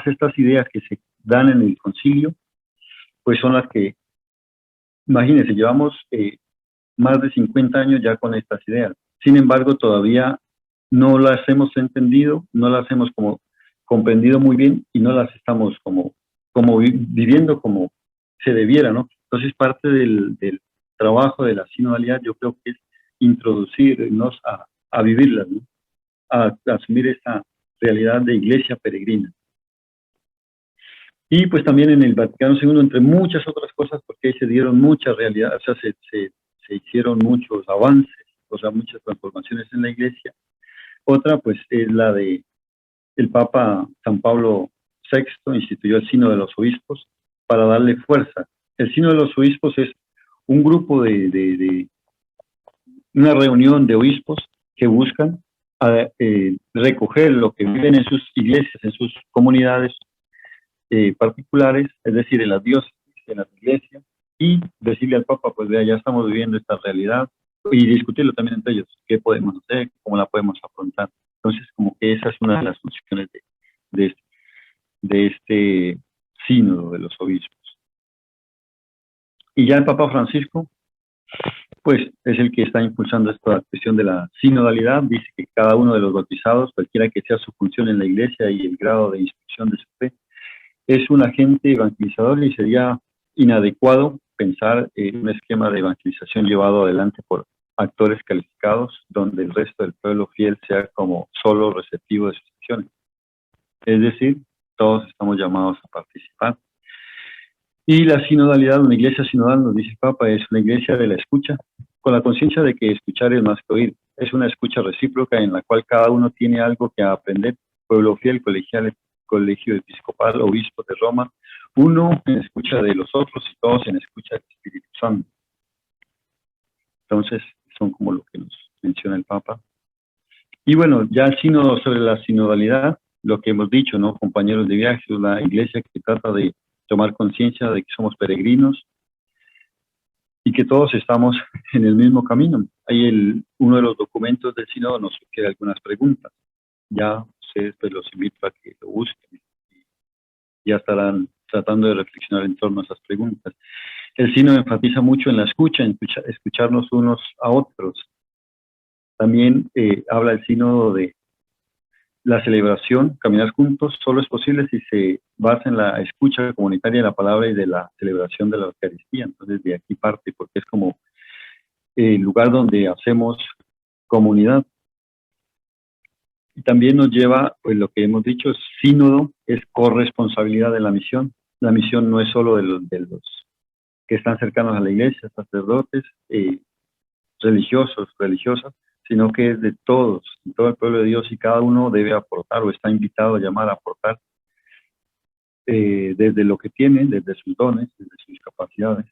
estas ideas que se dan en el concilio, pues son las que, imagínense, llevamos más de 50 años ya con estas ideas. Sin embargo, todavía no las hemos entendido, no las hemos como comprendido muy bien y no las estamos como viviendo como se debiera, ¿no? Entonces, parte del trabajo de la sinodalidad yo creo que es introducirnos a vivirlas, ¿no? A asumir esta realidad de iglesia peregrina. Y pues también en el Vaticano II, entre muchas otras cosas, porque ahí se dieron muchas realidades, o sea, se hicieron muchos avances, o sea, muchas transformaciones en la iglesia. Otra, pues, es la de el Papa San Pablo VI instituyó el Sínodo de los Obispos para darle fuerza. El Sínodo de los Obispos es un grupo una reunión de obispos que buscan recoger lo que viven en sus iglesias, en sus comunidades particulares, es decir, en las diócesis, en las iglesias, y decirle al Papa, pues vea, ya estamos viviendo esta realidad, y discutirlo también entre ellos, qué podemos hacer, cómo la podemos afrontar. Entonces, como que esa es una de las funciones de este sínodo de los obispos. Y ya el Papa Francisco, pues es el que está impulsando esta cuestión de la sinodalidad. Dice que cada uno de los bautizados, cualquiera que sea su función en la iglesia y el grado de instrucción de su fe, es un agente evangelizador y sería inadecuado pensar en un esquema de evangelización llevado adelante por actores calificados, donde el resto del pueblo fiel sea como solo receptivo de sus acciones. Es decir, todos estamos llamados a participar. Y la sinodalidad, una iglesia sinodal, nos dice el Papa, es una iglesia de la escucha, con la conciencia de que escuchar es más que oír. Es una escucha recíproca en la cual cada uno tiene algo que aprender. Pueblo fiel, colegial, colegio episcopal, obispo de Roma, uno en escucha de los otros y todos en escucha del Espíritu Santo. Entonces, son como lo que nos menciona el Papa. Y bueno, ya el sínodo sobre la sinodalidad, lo que hemos dicho, ¿no? Compañeros de viaje, una iglesia que trata de tomar conciencia de que somos peregrinos y que todos estamos en el mismo camino. Ahí uno de los documentos del sínodo nos sugiere algunas preguntas. Ya ustedes pues los invito a que lo busquen y ya estarán tratando de reflexionar en torno a esas preguntas. El sínodo enfatiza mucho en la escucha, en escucharnos unos a otros. También habla el sínodo de la celebración, caminar juntos, solo es posible si se basa en la escucha comunitaria de la palabra y de la celebración de la Eucaristía. Entonces de aquí parte, porque es como el lugar donde hacemos comunidad. Y también nos lleva, pues lo que hemos dicho, sínodo es corresponsabilidad de la misión. La misión no es solo de los que están cercanos a la iglesia, sacerdotes, religiosos, religiosas, sino que es de todos, de todo el pueblo de Dios, y cada uno debe aportar o está invitado a llamar a aportar desde lo que tiene, desde sus dones, desde sus capacidades.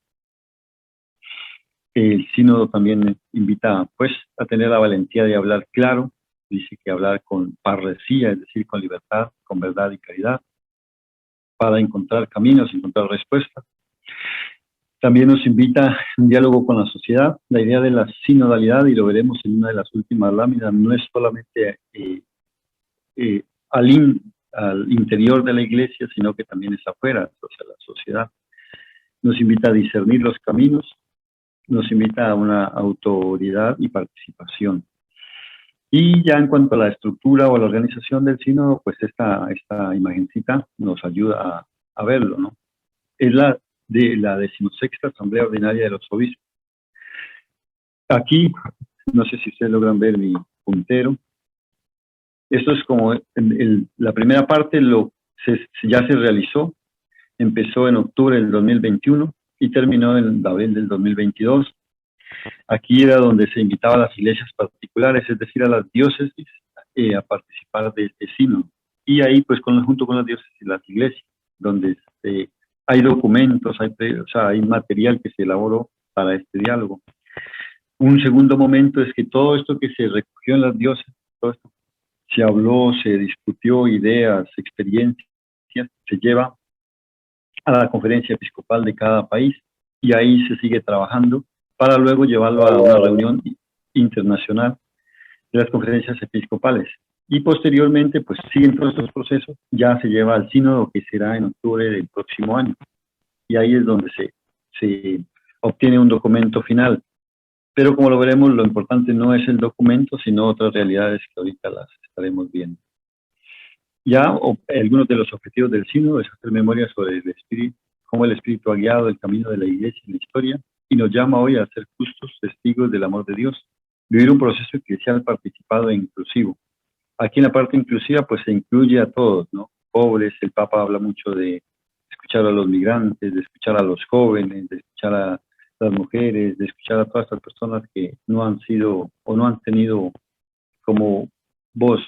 El sínodo también invita pues a tener la valentía de hablar claro, dice que hablar con parresía, es decir, con libertad, con verdad y caridad, para encontrar caminos, encontrar respuestas. También nos invita un diálogo con la sociedad. La idea de la sinodalidad, y lo veremos en una de las últimas láminas, no es solamente al interior de la iglesia, sino que también es afuera, hacia la sociedad. Nos invita a discernir los caminos, nos invita a una autoridad y participación. Y ya en cuanto a la estructura o a la organización del sínodo, pues esta imagencita nos ayuda a verlo, ¿no? Es la de la 16ª Asamblea Ordinaria de los Obispos. Aquí, no sé si ustedes logran ver mi puntero. Esto es como la primera parte ya se realizó, empezó en octubre del 2021 y terminó en abril del 2022. Aquí era donde se invitaba a las iglesias particulares, es decir, a las diócesis, a participar de este sínodo. Y ahí, pues, junto con las diócesis y las iglesias, donde hay documentos, hay material que se elaboró para este diálogo. Un segundo momento es que todo esto que se recogió en las diócesis, todo esto se habló, se discutió, ideas, experiencias, se lleva a la conferencia episcopal de cada país y ahí se sigue trabajando para luego llevarlo a una reunión internacional de las conferencias episcopales. Y posteriormente, pues siguen todos estos procesos, ya se lleva al sínodo que será en octubre del próximo año. Y ahí es donde se obtiene un documento final. Pero como lo veremos, lo importante no es el documento, sino otras realidades que ahorita las estaremos viendo. Ya algunos de los objetivos del sínodo es hacer memoria sobre el espíritu, cómo el espíritu ha guiado el camino de la iglesia en la historia y nos llama hoy a ser justos testigos del amor de Dios, vivir un proceso eclesial participado e inclusivo. Aquí en la parte inclusiva pues se incluye a todos, ¿no? Pobres, el Papa habla mucho de escuchar a los migrantes, de escuchar a los jóvenes, de escuchar a las mujeres, de escuchar a todas estas personas que no han sido o no han tenido como voz.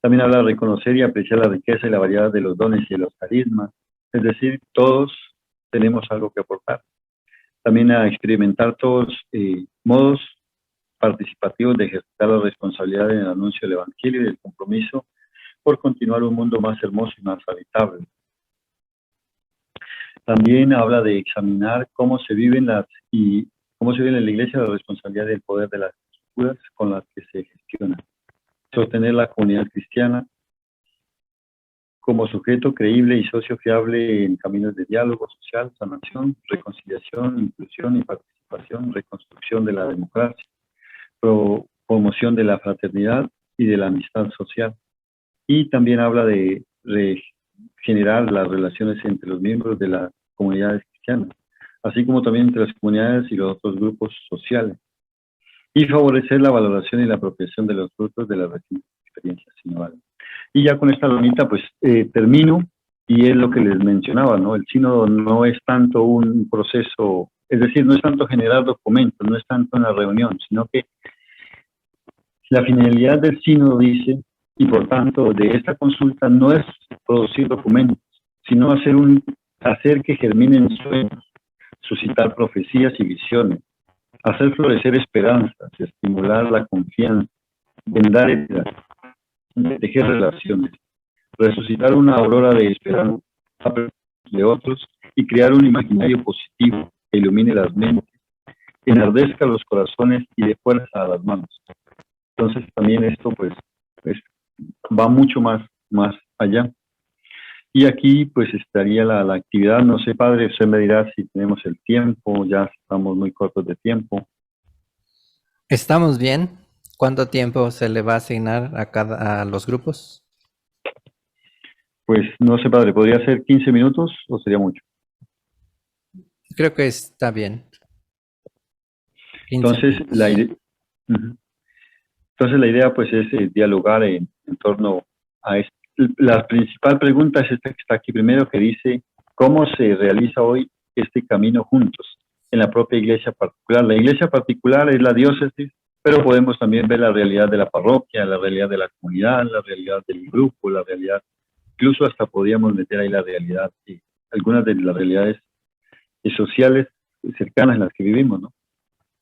También habla de reconocer y apreciar la riqueza y la variedad de los dones y de los carismas. Es decir, todos tenemos algo que aportar. También a experimentar todos modos participativos de ejercitar la responsabilidad en el anuncio del Evangelio y del compromiso por continuar un mundo más hermoso y más habitable. También habla de examinar cómo se vive en la iglesia la responsabilidad del poder de las estructuras con las que se gestiona. Sostener la comunidad cristiana como sujeto creíble y socio fiable en caminos de diálogo social, sanación, reconciliación, inclusión y participación, reconstrucción de la democracia, promoción de la fraternidad y de la amistad social. Y también habla de generar las relaciones entre los miembros de las comunidades cristianas, así como también entre las comunidades y los otros grupos sociales, y favorecer la valoración y la apropiación de los frutos de las recientes experiencias sinodales. Y ya con esta lonita, pues termino, y es lo que les mencionaba, ¿no? El sínodo no es tanto un proceso, es decir, no es tanto generar documentos, no es tanto una reunión, sino que la finalidad del sínodo dice, y por tanto de esta consulta, no es producir documentos, sino hacer que germinen sueños, suscitar profecías y visiones, hacer florecer esperanzas, estimular la confianza, vendar heridas, tejer relaciones, resucitar una aurora de esperanza de otros y crear un imaginario positivo que ilumine las mentes, enardezca los corazones y dé fuerza a las manos. Entonces también esto pues va mucho más allá. Y aquí pues estaría la actividad, no sé, padre, usted me dirá si tenemos el tiempo, ya estamos muy cortos de tiempo. ¿Estamos bien? ¿Cuánto tiempo se le va a asignar a los grupos? Pues no sé, padre, ¿podría ser 15 minutos o sería mucho? Creo que está bien. 15 Entonces minutos. Entonces la idea pues es dialogar en torno a esto. La principal pregunta es esta que está aquí primero, que dice, ¿cómo se realiza hoy este camino juntos en la propia iglesia particular? La iglesia particular es la diócesis, pero podemos también ver la realidad de la parroquia, la realidad de la comunidad, la realidad del grupo, la realidad, incluso hasta podríamos meter ahí la realidad, algunas de las realidades sociales cercanas en las que vivimos, ¿no?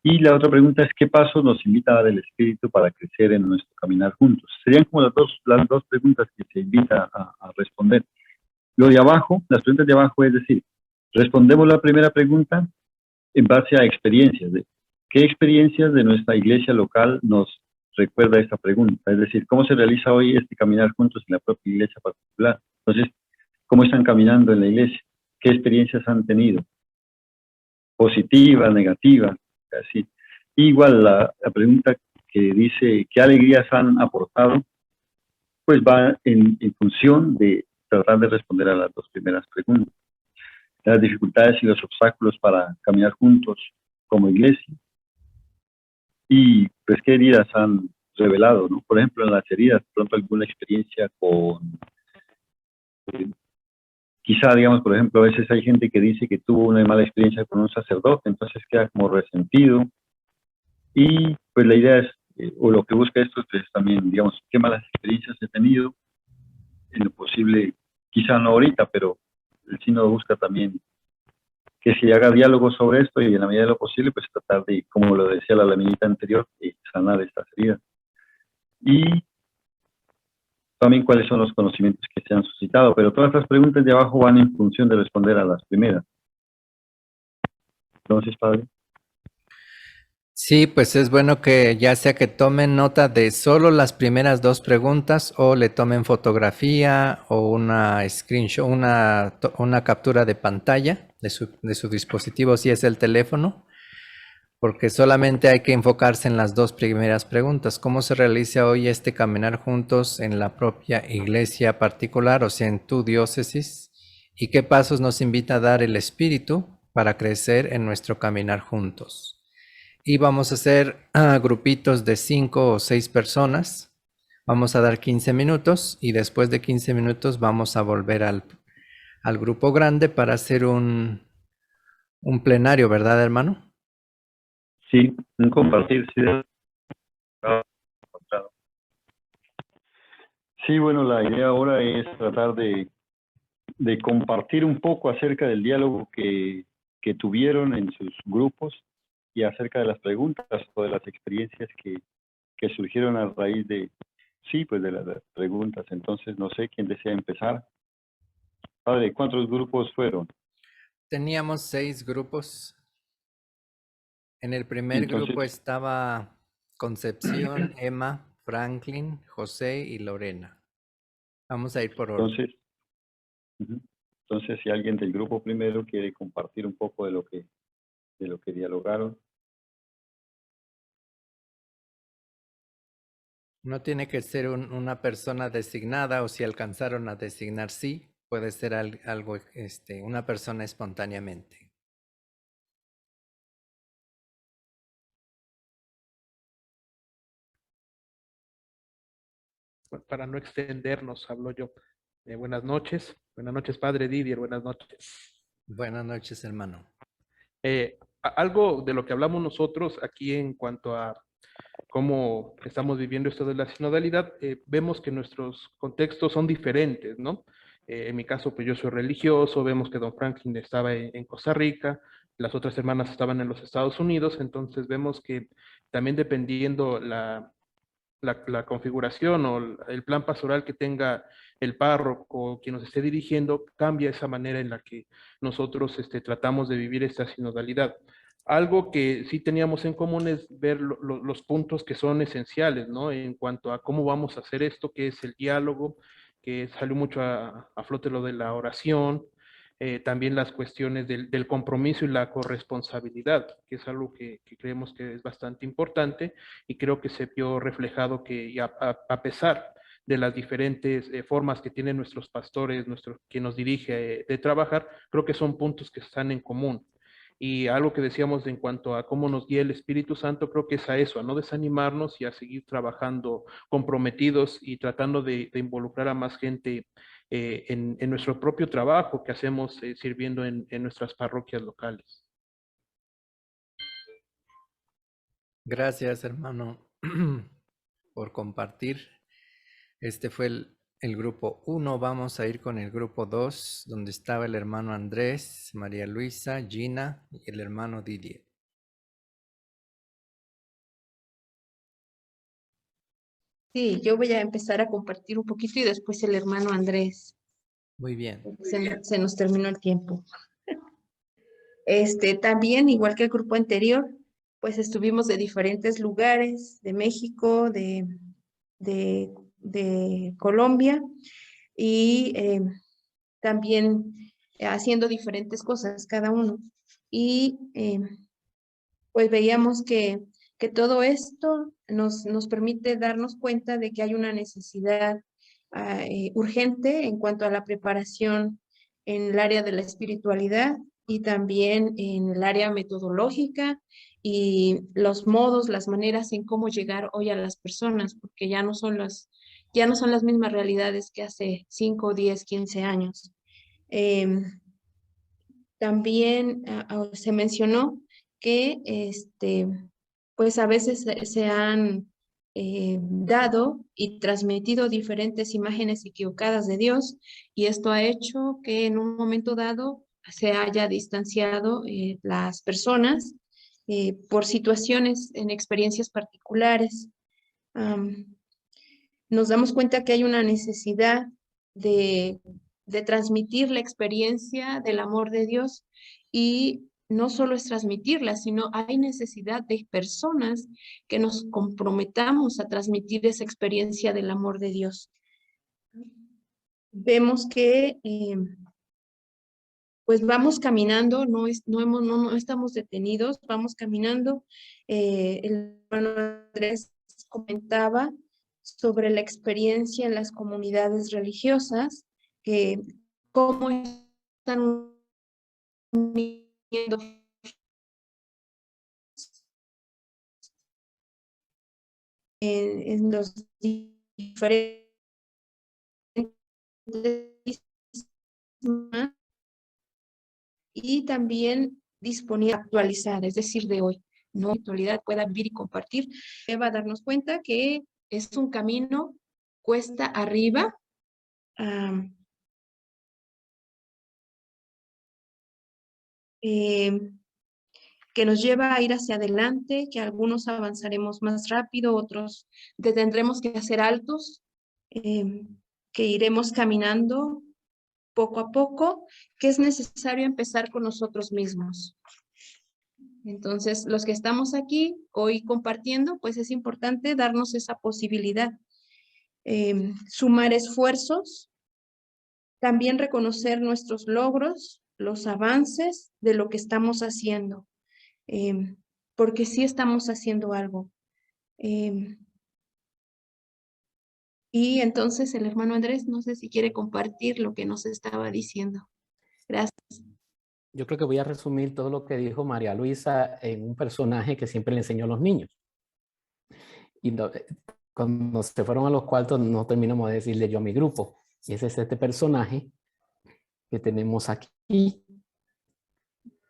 Y la otra pregunta es, ¿qué pasos nos invita a dar el Espíritu para crecer en nuestro caminar juntos? Serían como las dos preguntas que se invita a responder. Lo de abajo, las preguntas de abajo, es decir, respondemos la primera pregunta en base a experiencias. ¿Qué experiencias de nuestra iglesia local nos recuerda esta pregunta? Es decir, ¿cómo se realiza hoy este caminar juntos en la propia iglesia particular? Entonces, ¿cómo están caminando en la iglesia? ¿Qué experiencias han tenido? Positivas, negativas, así. Igual la pregunta que dice, ¿qué alegrías han aportado? Pues va en función de tratar de responder a las dos primeras preguntas. Las dificultades y los obstáculos para caminar juntos como iglesia. Y pues qué heridas han revelado, ¿no? Por ejemplo, en las heridas, de pronto alguna experiencia con, quizá, digamos, por ejemplo, a veces hay gente que dice que tuvo una mala experiencia con un sacerdote, entonces queda como resentido. Y pues la idea es, o lo que busca esto es también, digamos, qué malas experiencias he tenido, en lo posible, quizá no ahorita, pero el sínodo busca también que se haga diálogo sobre esto y en la medida de lo posible, pues tratar de, como lo decía la laminita anterior, de sanar estas heridas. Y también cuáles son los conocimientos que se han suscitado, pero todas estas preguntas de abajo van en función de responder a las primeras. Entonces, padre. Sí, pues es bueno que ya sea que tomen nota de solo las primeras dos preguntas o le tomen fotografía o una screenshot, una captura de pantalla de su dispositivo si es el teléfono, porque solamente hay que enfocarse en las dos primeras preguntas. ¿Cómo se realiza hoy este caminar juntos en la propia iglesia particular, o sea, en tu diócesis? ¿Y qué pasos nos invita a dar el Espíritu para crecer en nuestro caminar juntos? Y vamos a hacer grupitos de 5 o 6 personas. Vamos a dar 15 minutos y después de 15 minutos vamos a volver al grupo grande para hacer un plenario, ¿verdad, hermano? Sí, un compartir, sí. Sí, bueno, la idea ahora es tratar de compartir un poco acerca del diálogo que tuvieron en sus grupos y acerca de las preguntas o de las experiencias que surgieron a raíz de, sí, pues de las preguntas. Entonces, no sé quién desea empezar. Padre, ¿cuántos grupos fueron? Teníamos 6 grupos. En el primer Entonces, grupo estaba Concepción, Emma, Franklin, José y Lorena. Vamos a ir por orden. entonces, Ujú. Entonces, si alguien del grupo primero quiere compartir un poco de lo que dialogaron. No tiene que ser una persona designada, o si alcanzaron a designar, sí, puede ser algo, una persona espontáneamente. Bueno, para no extendernos, hablo yo. Buenas noches, padre Didier, buenas noches. Buenas noches, hermano. Algo de lo que hablamos nosotros aquí en cuanto a cómo estamos viviendo esto de la sinodalidad, vemos que nuestros contextos son diferentes, ¿no? En mi caso, pues yo soy religioso, vemos que don Franklin estaba en Costa Rica, las otras hermanas estaban en los Estados Unidos, entonces vemos que también dependiendo la configuración o el plan pastoral que tenga el párroco, quien nos esté dirigiendo, cambia esa manera en la que nosotros tratamos de vivir esta sinodalidad. Algo que sí teníamos en común es ver los puntos que son esenciales, ¿no? En cuanto a cómo vamos a hacer esto, que es el diálogo, que salió mucho a flote lo de la oración, también las cuestiones del compromiso y la corresponsabilidad, que es algo que creemos que es bastante importante y creo que se vio reflejado que a pesar de las diferentes formas que tienen nuestros pastores, quien nos dirige de trabajar, creo que son puntos que están en común. Y algo que decíamos en cuanto a cómo nos guía el Espíritu Santo, creo que es a eso, a no desanimarnos y a seguir trabajando comprometidos y tratando de involucrar a más gente en nuestro propio trabajo que hacemos sirviendo en nuestras parroquias locales. Gracias, hermano, por compartir. Este fue el grupo 1. Vamos a ir con el grupo 2, donde estaba el hermano Andrés, María Luisa, Gina y el hermano Didier. Sí, yo voy a empezar a compartir un poquito y después el hermano Andrés. Muy bien. Se nos terminó el tiempo. También, igual que el grupo anterior, pues estuvimos de diferentes lugares, de México, de Colombia, y también haciendo diferentes cosas cada uno. Y pues veíamos que todo esto nos permite darnos cuenta de que hay una necesidad urgente en cuanto a la preparación en el área de la espiritualidad y también en el área metodológica y los modos, las maneras en cómo llegar hoy a las personas, porque ya no son las mismas realidades que hace 5, 10, 15 años. También se mencionó que pues a veces se han dado y transmitido diferentes imágenes equivocadas de Dios y esto ha hecho que en un momento dado se haya distanciado las personas por situaciones en experiencias particulares. Nos damos cuenta que hay una necesidad de, de transmitir la experiencia del amor de Dios y no solo es transmitirla, sino hay necesidad de personas que nos comprometamos a transmitir esa experiencia del amor de Dios. Vemos que pues vamos caminando, no estamos detenidos, vamos caminando. El hermano Andrés comentaba sobre la experiencia en las comunidades religiosas, que cómo están uniendo en los diferentes y también disponible actualizar, es decir, de hoy, no en la actualidad pueda vivir y compartir, va a darnos cuenta que es un camino cuesta arriba, que nos lleva a ir hacia adelante, que algunos avanzaremos más rápido, otros tendremos que hacer altos, que iremos caminando poco a poco, que es necesario empezar con nosotros mismos. Entonces, los que estamos aquí hoy compartiendo, pues es importante darnos esa posibilidad, sumar esfuerzos también reconocer nuestros logros, los avances de lo que estamos haciendo, porque sí estamos haciendo algo. Y entonces el hermano Andrés, no sé si quiere compartir lo que nos estaba diciendo. Gracias. Yo creo que voy a resumir todo lo que dijo María Luisa en un personaje que siempre le enseñó a los niños. Y cuando se fueron a los cuartos no terminamos de decirle yo a mi grupo. Y ese es este personaje que tenemos aquí.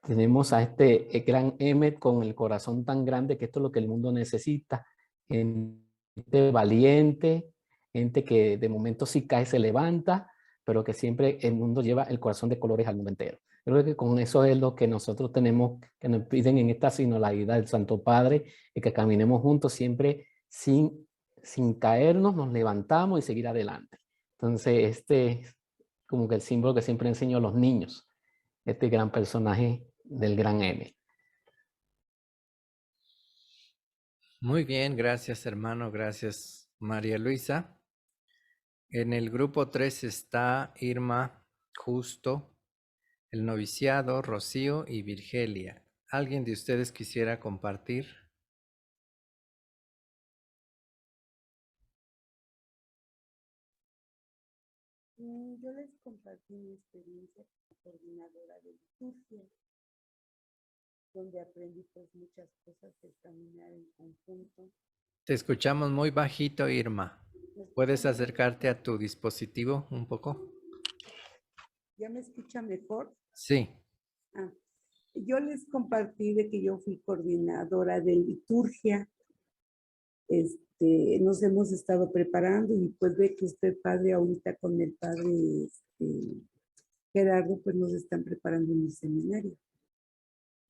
Tenemos a este gran Emmet con el corazón tan grande, que esto es lo que el mundo necesita. Gente valiente, gente que de momento si cae se levanta, pero que siempre el mundo lleva el corazón de colores al mundo entero. Creo que con eso es lo que nosotros tenemos, que nos piden en esta sinodalidad del Santo Padre, y que caminemos juntos siempre sin caernos, nos levantamos y seguir adelante. Entonces este es como que el símbolo que siempre enseño a los niños, este gran personaje del gran M. Muy bien, gracias hermano, gracias María Luisa. En el grupo 3 está Irma, Justo, el noviciado, Rocío y Virgelia. ¿Alguien de ustedes quisiera compartir? Yo les compartí mi experiencia como coordinadora de liturgia, donde aprendí pues muchas cosas de caminar en conjunto. Te escuchamos muy bajito, Irma. ¿Puedes acercarte a tu dispositivo un poco? ¿Ya me escucha mejor? Sí. Yo les compartí de que yo fui coordinadora de liturgia. Nos hemos estado preparando y pues ve que usted, padre, ahorita con el padre Gerardo, pues nos están preparando en el seminario.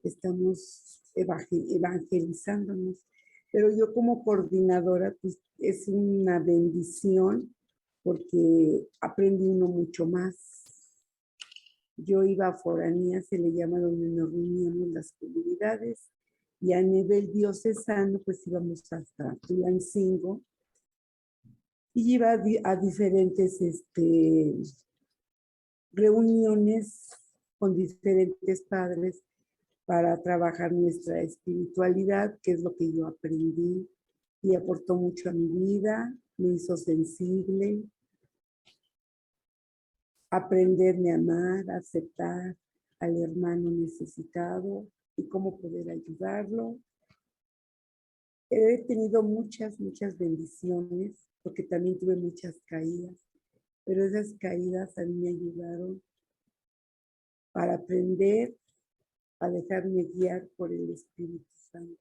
Estamos evangelizándonos. Pero yo como coordinadora, pues es una bendición porque aprendí uno mucho más. Yo iba a foranía, se le llama, donde nos reuníamos las comunidades, y a nivel diocesano, pues íbamos hasta Tulancingo, y iba a diferentes reuniones con diferentes padres para trabajar nuestra espiritualidad, que es lo que yo aprendí y aportó mucho a mi vida, me hizo sensible, aprenderme a amar, a aceptar al hermano necesitado y cómo poder ayudarlo. He tenido muchas bendiciones, porque también tuve muchas caídas, pero esas caídas a mí me ayudaron para aprender a dejarme guiar por el Espíritu Santo.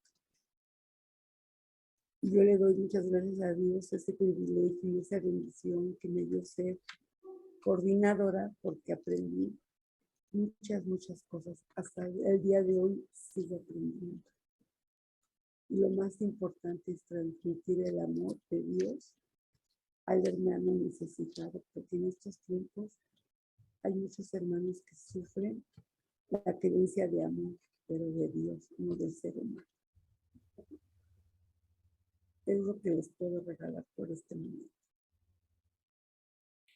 Y yo le doy muchas gracias a Dios ese privilegio y esa bendición que me dio ser coordinadora, porque aprendí muchas cosas. Hasta el día de hoy sigo aprendiendo. Y lo más importante es transmitir el amor de Dios al hermano necesitado, porque en estos tiempos hay muchos hermanos que sufren la carencia de amor, pero de Dios, no del ser humano. Es lo que les puedo regalar por este momento.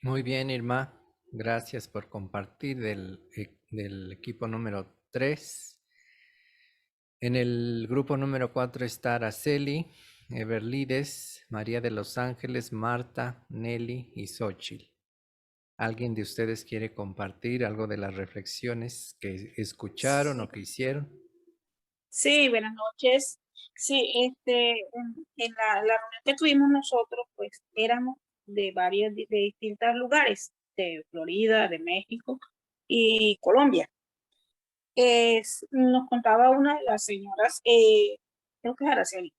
Muy bien, Irma. Gracias por compartir del equipo número 3. En el grupo número 4 está Araceli, Everlides, María de los Ángeles, Marta, Nelly y Xochitl. ¿Alguien de ustedes quiere compartir algo de las reflexiones que escucharon o que hicieron? Sí, buenas noches. Sí, en la reunión que tuvimos nosotros, pues éramos de de distintos lugares, de Florida, de México y Colombia. Nos contaba una de las señoras, creo que es Araceli,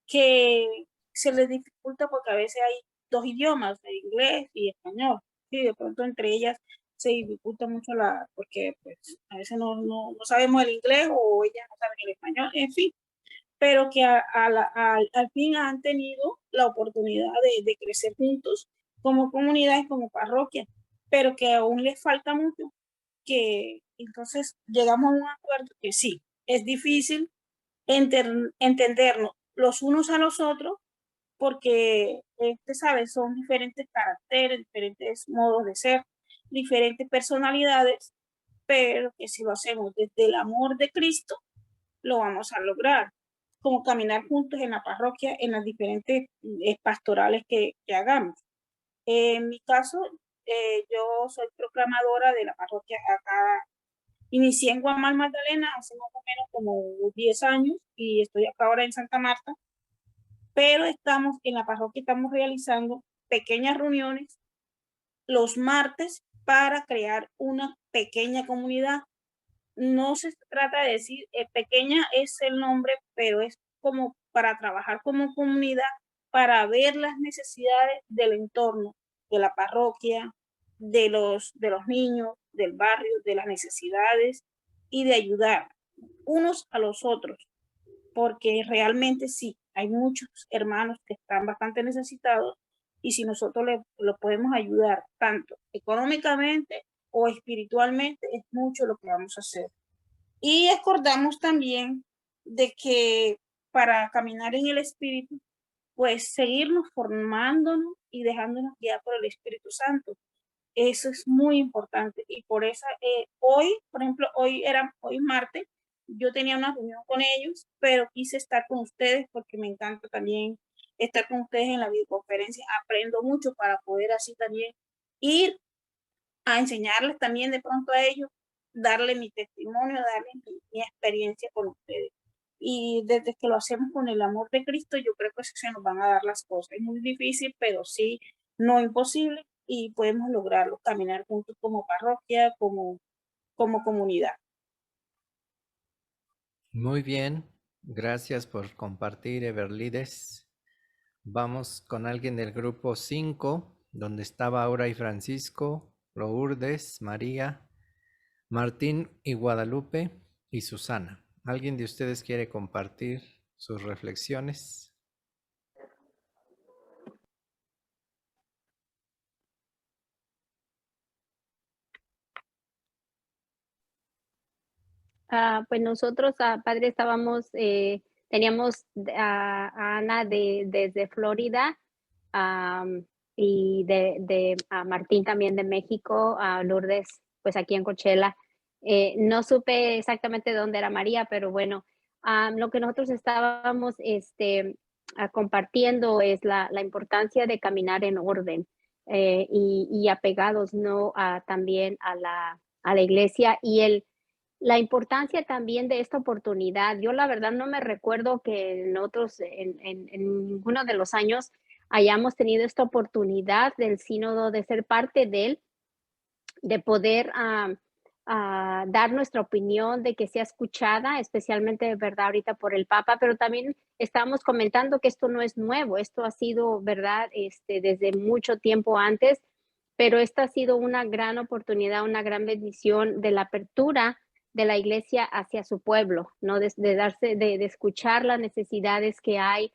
que se les dificulta porque a veces hay dos idiomas, el inglés y español. Sí, de pronto entre ellas se dificulta mucho porque pues, a veces no sabemos el inglés o ellas no saben el español, en fin, pero que al fin han tenido la oportunidad de crecer juntos como comunidad y como parroquia, pero que aún les falta mucho, que entonces llegamos a un acuerdo que sí, es difícil entendernos los unos a los otros, porque, ¿sabes? Son diferentes caracteres, diferentes modos de ser, diferentes personalidades, pero que si lo hacemos desde el amor de Cristo, lo vamos a lograr, como caminar juntos en la parroquia, en las diferentes pastorales que hagamos. En mi caso, yo soy proclamadora de la parroquia acá. Inicié en Guamal, Magdalena, hace más o menos como 10 años y estoy acá ahora en Santa Marta, pero estamos en la parroquia, estamos realizando pequeñas reuniones los martes para crear una pequeña comunidad. No se trata de decir, pequeña es el nombre, pero es como para trabajar como comunidad, para ver las necesidades del entorno, de la parroquia, de los niños, del barrio, de las necesidades y de ayudar unos a los otros, porque realmente sí, hay muchos hermanos que están bastante necesitados y si nosotros lo podemos ayudar tanto económicamente o espiritualmente, es mucho lo que vamos a hacer. Y acordamos también de que para caminar en el Espíritu, pues seguirnos formándonos y dejándonos guiar por el Espíritu Santo. Eso es muy importante. Y por eso hoy, por ejemplo, hoy martes, yo tenía una reunión con ellos, pero quise estar con ustedes porque me encanta también estar con ustedes en la videoconferencia. Aprendo mucho para poder así también ir a enseñarles también de pronto a ellos, darle mi testimonio, darle mi experiencia con ustedes. Y desde que lo hacemos con el amor de Cristo, yo creo que se nos van a dar las cosas. Es muy difícil, pero sí, no imposible, y podemos lograrlo, caminar juntos como parroquia, como comunidad. Muy bien, gracias por compartir, Everlides. Vamos con alguien del grupo 5, donde estaba Aura y Francisco, Lourdes, María, Martín y Guadalupe y Susana. ¿Alguien de ustedes quiere compartir sus reflexiones? Pues nosotros, padre, teníamos a Ana desde Florida y a Martín también de México, a Lourdes, pues aquí en Coachella. No supe exactamente dónde era María, pero bueno, lo que nosotros estábamos compartiendo es la importancia de caminar en orden y apegados, ¿no? También a la iglesia y la importancia también de esta oportunidad. Yo la verdad no me recuerdo que en ninguno de los años hayamos tenido esta oportunidad del sínodo de ser parte de él, de poder dar nuestra opinión, de que sea escuchada, especialmente, ¿verdad? Ahorita por el Papa, pero también estamos comentando que esto no es nuevo, esto ha sido, ¿verdad? Desde mucho tiempo antes, pero esta ha sido una gran oportunidad, una gran bendición de la apertura de la iglesia hacia su pueblo, ¿no? De escuchar las necesidades que hay,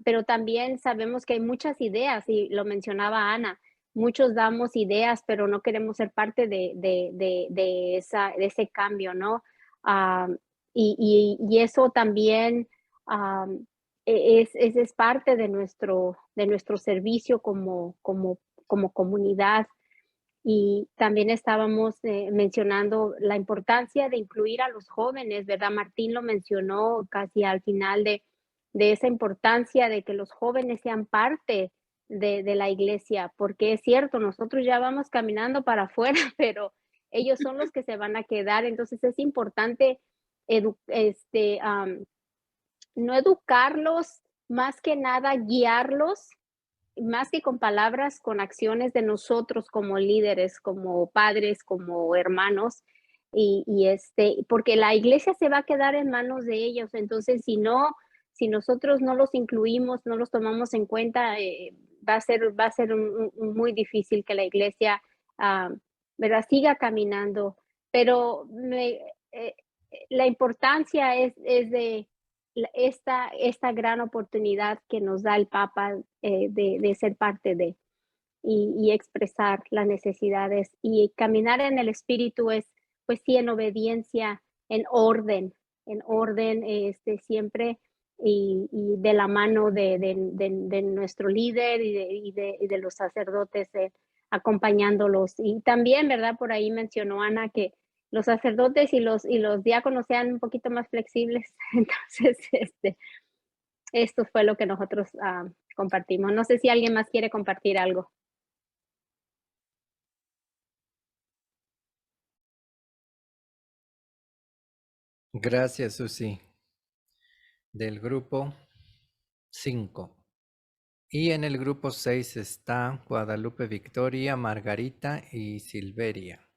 pero también sabemos que hay muchas ideas, y lo mencionaba Ana, muchos damos ideas, pero no queremos ser parte de ese cambio, ¿no? Y eso también es parte de nuestro servicio como comunidad. Y también estábamos mencionando la importancia de incluir a los jóvenes, ¿verdad? Martín lo mencionó casi al final de esa importancia de que los jóvenes sean parte de la iglesia, porque es cierto, nosotros ya vamos caminando para afuera, pero ellos son los que se van a quedar, entonces es importante no educarlos, más que nada guiarlos, más que con palabras, con acciones de nosotros como líderes, como padres, como hermanos, porque la iglesia se va a quedar en manos de ellos, entonces si nosotros no los incluimos, no los tomamos en cuenta, va a ser muy difícil que la iglesia ¿verdad? Siga caminando, pero la importancia es de esta gran oportunidad que nos da el Papa de ser parte de y expresar las necesidades y caminar en el Espíritu es, pues sí, en obediencia, en orden siempre y de la mano de nuestro líder y de los sacerdotes acompañándolos. Y también, ¿verdad? Por ahí mencionó Ana que los sacerdotes y los diáconos sean un poquito más flexibles. Entonces, esto fue lo que nosotros compartimos. No sé si alguien más quiere compartir algo. Gracias, Susi. Del grupo 5. Y en el grupo 6 está Guadalupe Victoria, Margarita y Silveria.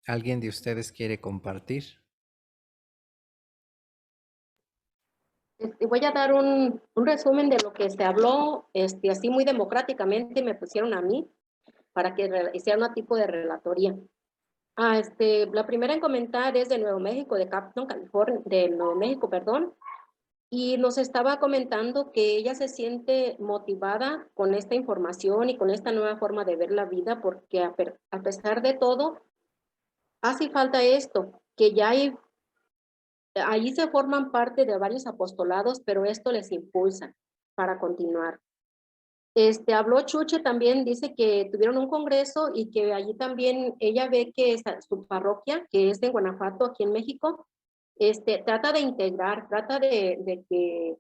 ¿Alguien de ustedes quiere compartir? Voy a dar un resumen de lo que se habló, así muy democráticamente me pusieron a mí para que hiciera un tipo de relatoría. La primera en comentar es de Nuevo México, de Capton, California, de Nuevo México, perdón, y nos estaba comentando que ella se siente motivada con esta información y con esta nueva forma de ver la vida, porque a pesar de todo, hace falta esto, que ya hay, ahí se forman parte de varios apostolados, pero esto les impulsa para continuar. Habló Chuche también, dice que tuvieron un congreso y que allí también ella ve que su parroquia, que es de Guanajuato, aquí en México, trata de integrar, trata de que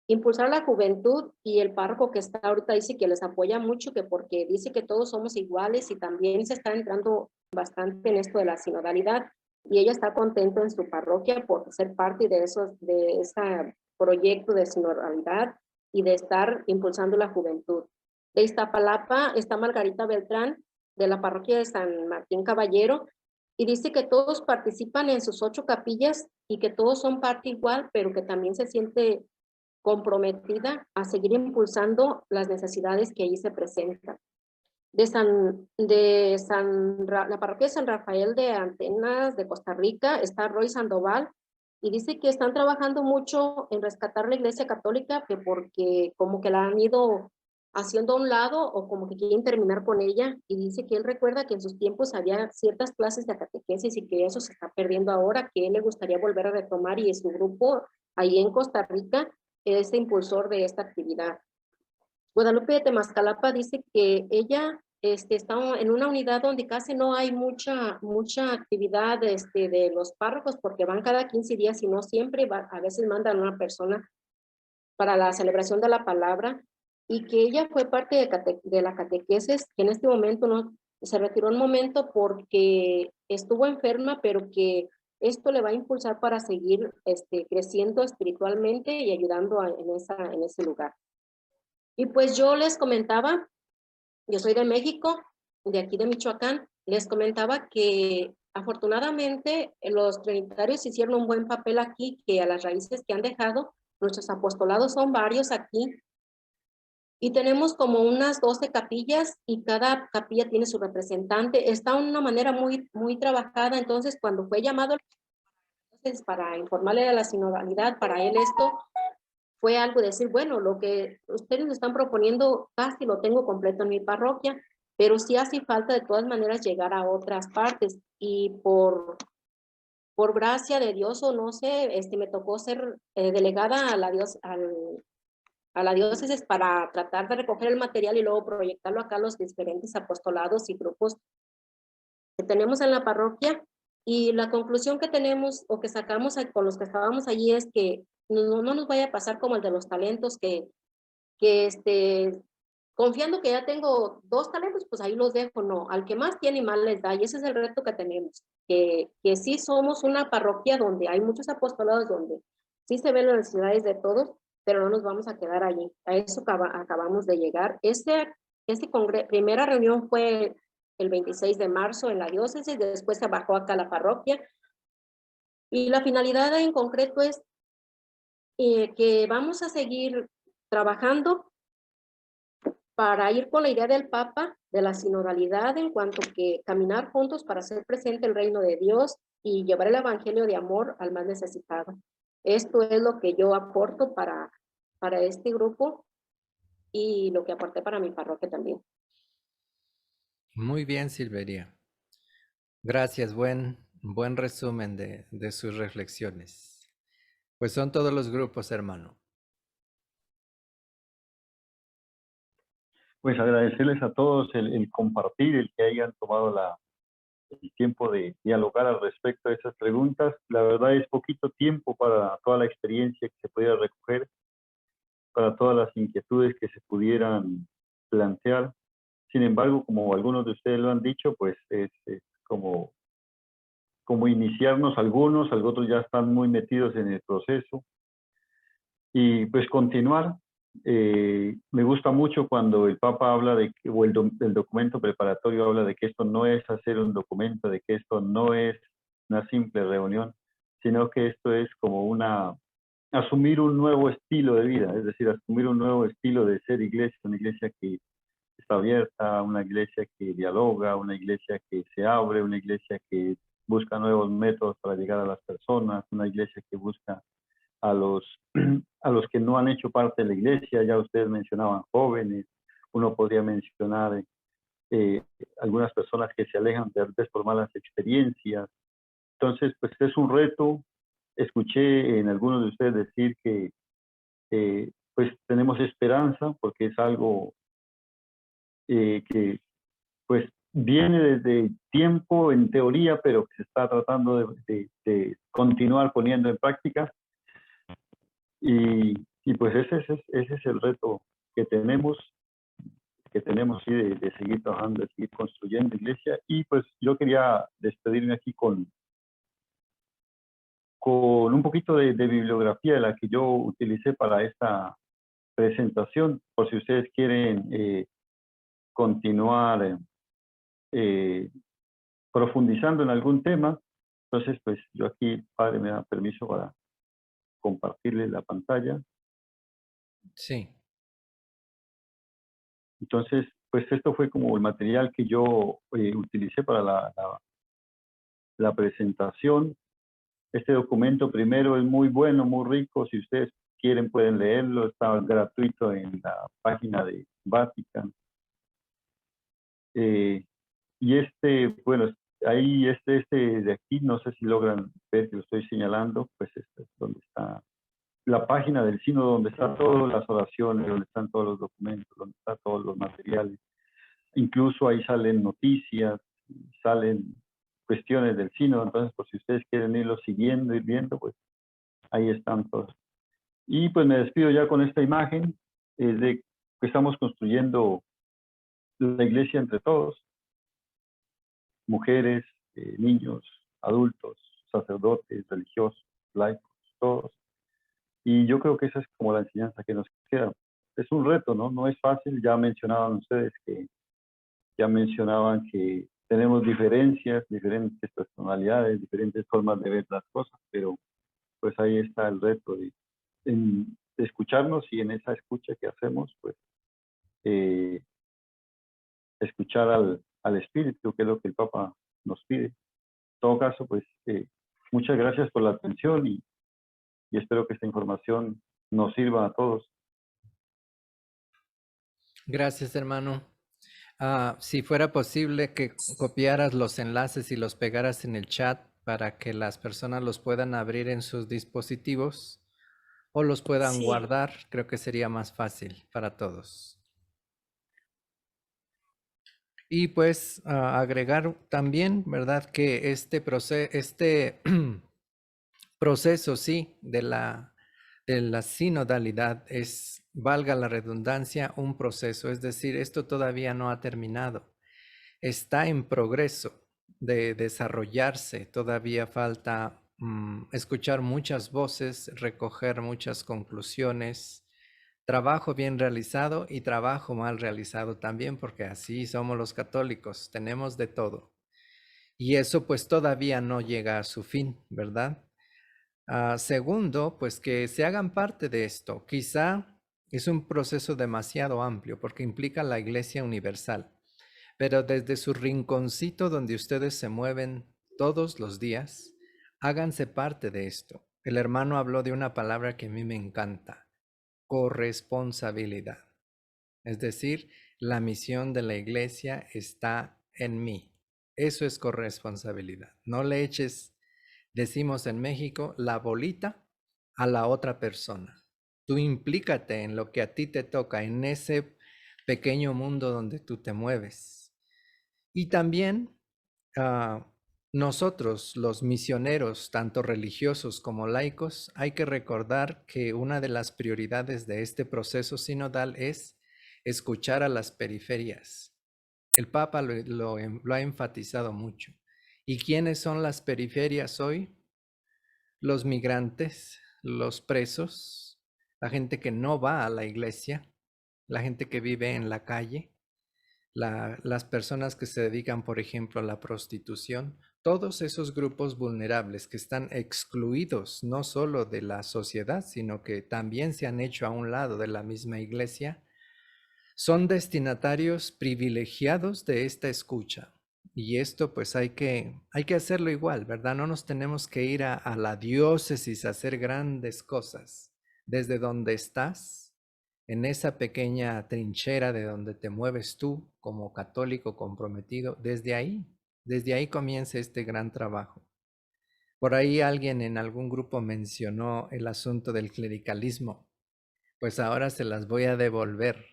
impulsar la juventud, y el párroco que está ahorita dice que les apoya mucho, que porque dice que todos somos iguales, y también se está entrando bastante en esto de la sinodalidad, y ella está contenta en su parroquia por ser parte de ese proyecto de sinodalidad y de estar impulsando la juventud. De Iztapalapa está Margarita Beltrán, de la parroquia de San Martín Caballero, y dice que todos participan en sus 8 capillas y que todos son parte igual, pero que también se siente comprometida a seguir impulsando las necesidades que allí se presentan. La parroquia de San Rafael de Antenas de Costa Rica está Roy Sandoval, y dice que están trabajando mucho en rescatar la iglesia católica, que porque como que la han ido haciendo a un lado o como que quieren terminar con ella, y dice que él recuerda que en sus tiempos había ciertas clases de catequesis y que eso se está perdiendo ahora, que él le gustaría volver a retomar, y su grupo ahí en Costa Rica es impulsor de esta actividad. Guadalupe de Temascalapa dice que ella está en una unidad donde casi no hay mucha actividad de los párrocos, porque van cada 15 días y no siempre, a veces mandan una persona para la celebración de la palabra, y que ella fue parte de la catequesis, que en este momento no se retiró un momento porque estuvo enferma, pero que esto le va a impulsar para seguir creciendo espiritualmente y ayudando en ese lugar. Y pues yo les comentaba, yo soy de México, de aquí de Michoacán, les comentaba que afortunadamente los trinitarios hicieron un buen papel aquí, que a las raíces que han dejado, nuestros apostolados son varios aquí, y tenemos como unas 12 capillas, y cada capilla tiene su representante. Está de una manera muy trabajada. Entonces, cuando fue llamado para informarle de la sinodalidad, para él esto fue algo de decir, bueno, lo que ustedes me están proponiendo casi lo tengo completo en mi parroquia, pero sí hace falta de todas maneras llegar a otras partes, y por gracia de Dios, o no sé, me tocó ser delegada a la diócesis para tratar de recoger el material y luego proyectarlo acá a los diferentes apostolados y grupos que tenemos en la parroquia. Y la conclusión que tenemos o que sacamos con los que estábamos allí es que no nos vaya a pasar como el de los talentos, que confiando que ya tengo 2 talentos, pues ahí los dejo. No, al que más tiene y más les da, y ese es el reto que tenemos, que sí somos una parroquia donde hay muchos apostolados, donde sí se ven las necesidades de todos, pero no nos vamos a quedar allí. A eso acabamos de llegar. Primera reunión fue el 26 de marzo en la diócesis, después se bajó acá a la parroquia, y la finalidad en concreto es que vamos a seguir trabajando para ir con la idea del Papa de la sinodalidad, en cuanto que caminar juntos para hacer presente el reino de Dios y llevar el evangelio de amor al más necesitado. Esto es lo que yo aporto para este grupo, y lo que aporté para mi parroquia también. Muy bien, Silveria. Gracias, buen resumen de sus reflexiones. Pues son todos los grupos, hermano. Pues agradecerles a todos el compartir, el que hayan tomado el tiempo de dialogar al respecto de esas preguntas. La verdad es poquito tiempo para toda la experiencia que se pudiera recoger, para todas las inquietudes que se pudieran plantear. Sin embargo, como algunos de ustedes lo han dicho, pues es como iniciarnos algunos otros ya están muy metidos en el proceso. Y pues continuar. Me gusta mucho cuando el Papa habla o el documento preparatorio habla de que esto no es hacer un documento, de que esto no es una simple reunión, sino que esto es como asumir un nuevo estilo de vida, es decir, asumir un nuevo estilo de ser iglesia, una iglesia que está abierta, una iglesia que dialoga, una iglesia que se abre, una iglesia que busca nuevos métodos para llegar a las personas, una iglesia que busca a los que no han hecho parte de la iglesia. Ya ustedes mencionaban jóvenes, uno podría mencionar algunas personas que se alejan tal vez por malas experiencias. Entonces, pues es un reto. Escuché en algunos de ustedes decir que pues tenemos esperanza porque es algo que pues viene desde tiempo en teoría, pero que se está tratando de continuar poniendo en práctica. Y pues ese es el reto que tenemos sí, de seguir trabajando, de seguir construyendo iglesia. Y pues yo quería despedirme aquí con un poquito de bibliografía de la que yo utilicé para esta presentación, por si ustedes quieren continuar profundizando en algún tema. Entonces, pues yo aquí, padre, me da permiso para compartirles la pantalla. Sí. Entonces, pues esto fue como el material que yo utilicé para la presentación. Este documento primero es muy bueno, muy rico. Si ustedes quieren pueden leerlo, está gratuito en la página de Vatican. Y bueno, ahí este de aquí, no sé si logran ver que lo estoy señalando, pues este es donde está la página del sínodo, donde están todas las oraciones, donde están todos los documentos, donde están todos los materiales. Incluso ahí salen noticias, salen cuestiones del sínodo. Entonces, por si ustedes quieren irlo siguiendo, ir viendo, pues ahí están todos. Y pues me despido ya con esta imagen de que estamos construyendo la iglesia entre todos, mujeres, niños, adultos, sacerdotes, religiosos, laicos, todos. Y yo creo que esa es como la enseñanza que nos queda. Es un reto, ¿no? No es fácil. Ya mencionaban ustedes que tenemos diferencias, diferentes personalidades, diferentes formas de ver las cosas, pero pues ahí está el reto de escucharnos, y en esa escucha que hacemos, pues escuchar al Espíritu, que es lo que el Papa nos pide. En todo caso, pues muchas gracias por la atención y espero que esta información nos sirva a todos. Gracias, hermano. Si fuera posible que copiaras los enlaces y los pegaras en el chat para que las personas los puedan abrir en sus dispositivos o los puedan Sí. guardar, creo que sería más fácil para todos. Y pues agregar también, ¿verdad? Que este proceso, sí, de la sinodalidad es, valga la redundancia, un proceso. Es decir, esto todavía no ha terminado. Está en progreso de desarrollarse. Todavía falta escuchar muchas voces, recoger muchas conclusiones, trabajo bien realizado y trabajo mal realizado también, porque así somos los católicos, tenemos de todo. Y eso pues todavía no llega a su fin, ¿verdad? Segundo, pues que se hagan parte de esto. Quizá es un proceso demasiado amplio porque implica la Iglesia Universal, pero desde su rinconcito donde ustedes se mueven todos los días, háganse parte de esto. El hermano habló de una palabra que a mí me encanta: corresponsabilidad. Es decir, la misión de la iglesia está en mí. Eso es corresponsabilidad. No le eches, decimos en México, la bolita a la otra persona. Tú implícate en lo que a ti te toca, en ese pequeño mundo donde tú te mueves. Y también nosotros, los misioneros, tanto religiosos como laicos, hay que recordar que una de las prioridades de este proceso sinodal es escuchar a las periferias. El Papa lo ha enfatizado mucho. ¿Y quiénes son las periferias hoy? Los migrantes, los presos, la gente que no va a la iglesia, la gente que vive en la calle, las personas que se dedican, por ejemplo, a la prostitución, todos esos grupos vulnerables que están excluidos no solo de la sociedad, sino que también se han hecho a un lado de la misma iglesia, son destinatarios privilegiados de esta escucha. Y esto pues hay que hacerlo igual, ¿verdad? No nos tenemos que ir a la diócesis a hacer grandes cosas. Desde donde estás, en esa pequeña trinchera de donde te mueves tú como católico comprometido, desde ahí comienza este gran trabajo. Por ahí alguien en algún grupo mencionó el asunto del clericalismo. Pues ahora se las voy a devolver.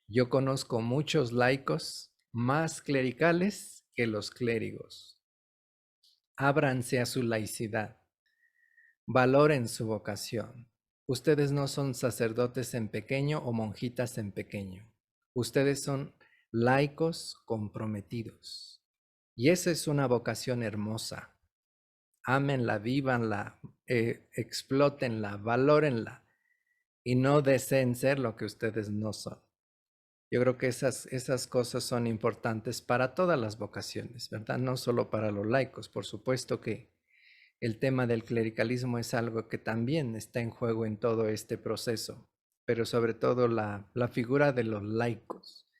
Yo conozco muchos laicos más clericales que los clérigos. Ábranse a su laicidad. Valoren su vocación. Ustedes no son sacerdotes en pequeño o monjitas en pequeño. Ustedes son laicos comprometidos. Y esa es una vocación hermosa. Ámenla, vívanla, explótenla, valórenla y no deseen ser lo que ustedes no son. Yo creo que esas cosas son importantes para todas las vocaciones, ¿verdad? No solo para los laicos. Por supuesto que el tema del clericalismo es algo que también está en juego en todo este proceso, pero sobre todo la figura de los laicos.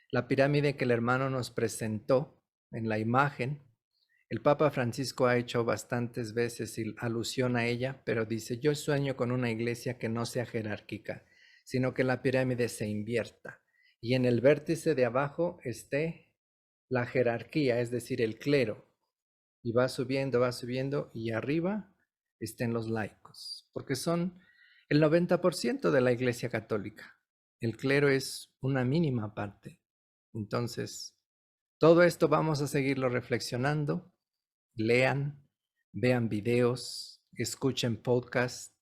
La pirámide que el hermano nos presentó en la imagen, el Papa Francisco ha hecho bastantes veces alusión a ella, pero dice, yo sueño con una iglesia que no sea jerárquica, sino que la pirámide se invierta y en el vértice de abajo esté la jerarquía, es decir, el clero, y va subiendo y arriba estén los laicos, porque son el 90% de la Iglesia Católica. El clero es una mínima parte. Entonces, todo esto vamos a seguirlo reflexionando. Lean, vean videos, escuchen podcasts,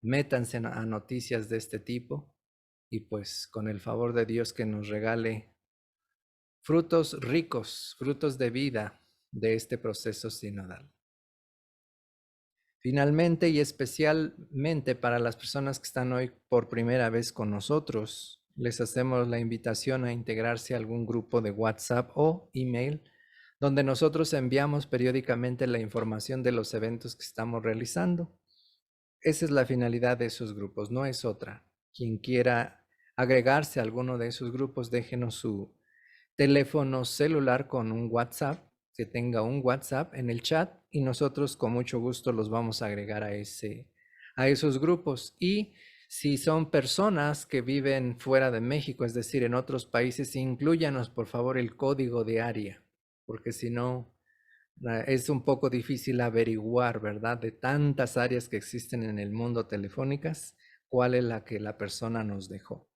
métanse a noticias de este tipo y pues con el favor de Dios que nos regale frutos ricos, frutos de vida de este proceso sinodal. Finalmente y especialmente para las personas que están hoy por primera vez con nosotros, les hacemos la invitación a integrarse a algún grupo de WhatsApp o email donde nosotros enviamos periódicamente la información de los eventos que estamos realizando. Esa es la finalidad de esos grupos, no es otra. Quien quiera agregarse a alguno de esos grupos, déjenos su teléfono celular con un WhatsApp, que tenga un WhatsApp en el chat y nosotros con mucho gusto los vamos a agregar a esos grupos. Y si son personas que viven fuera de México, es decir, en otros países, inclúyanos por favor el código de área, porque si no, es un poco difícil averiguar, ¿verdad? De tantas áreas que existen en el mundo telefónicas, cuál es la que la persona nos dejó.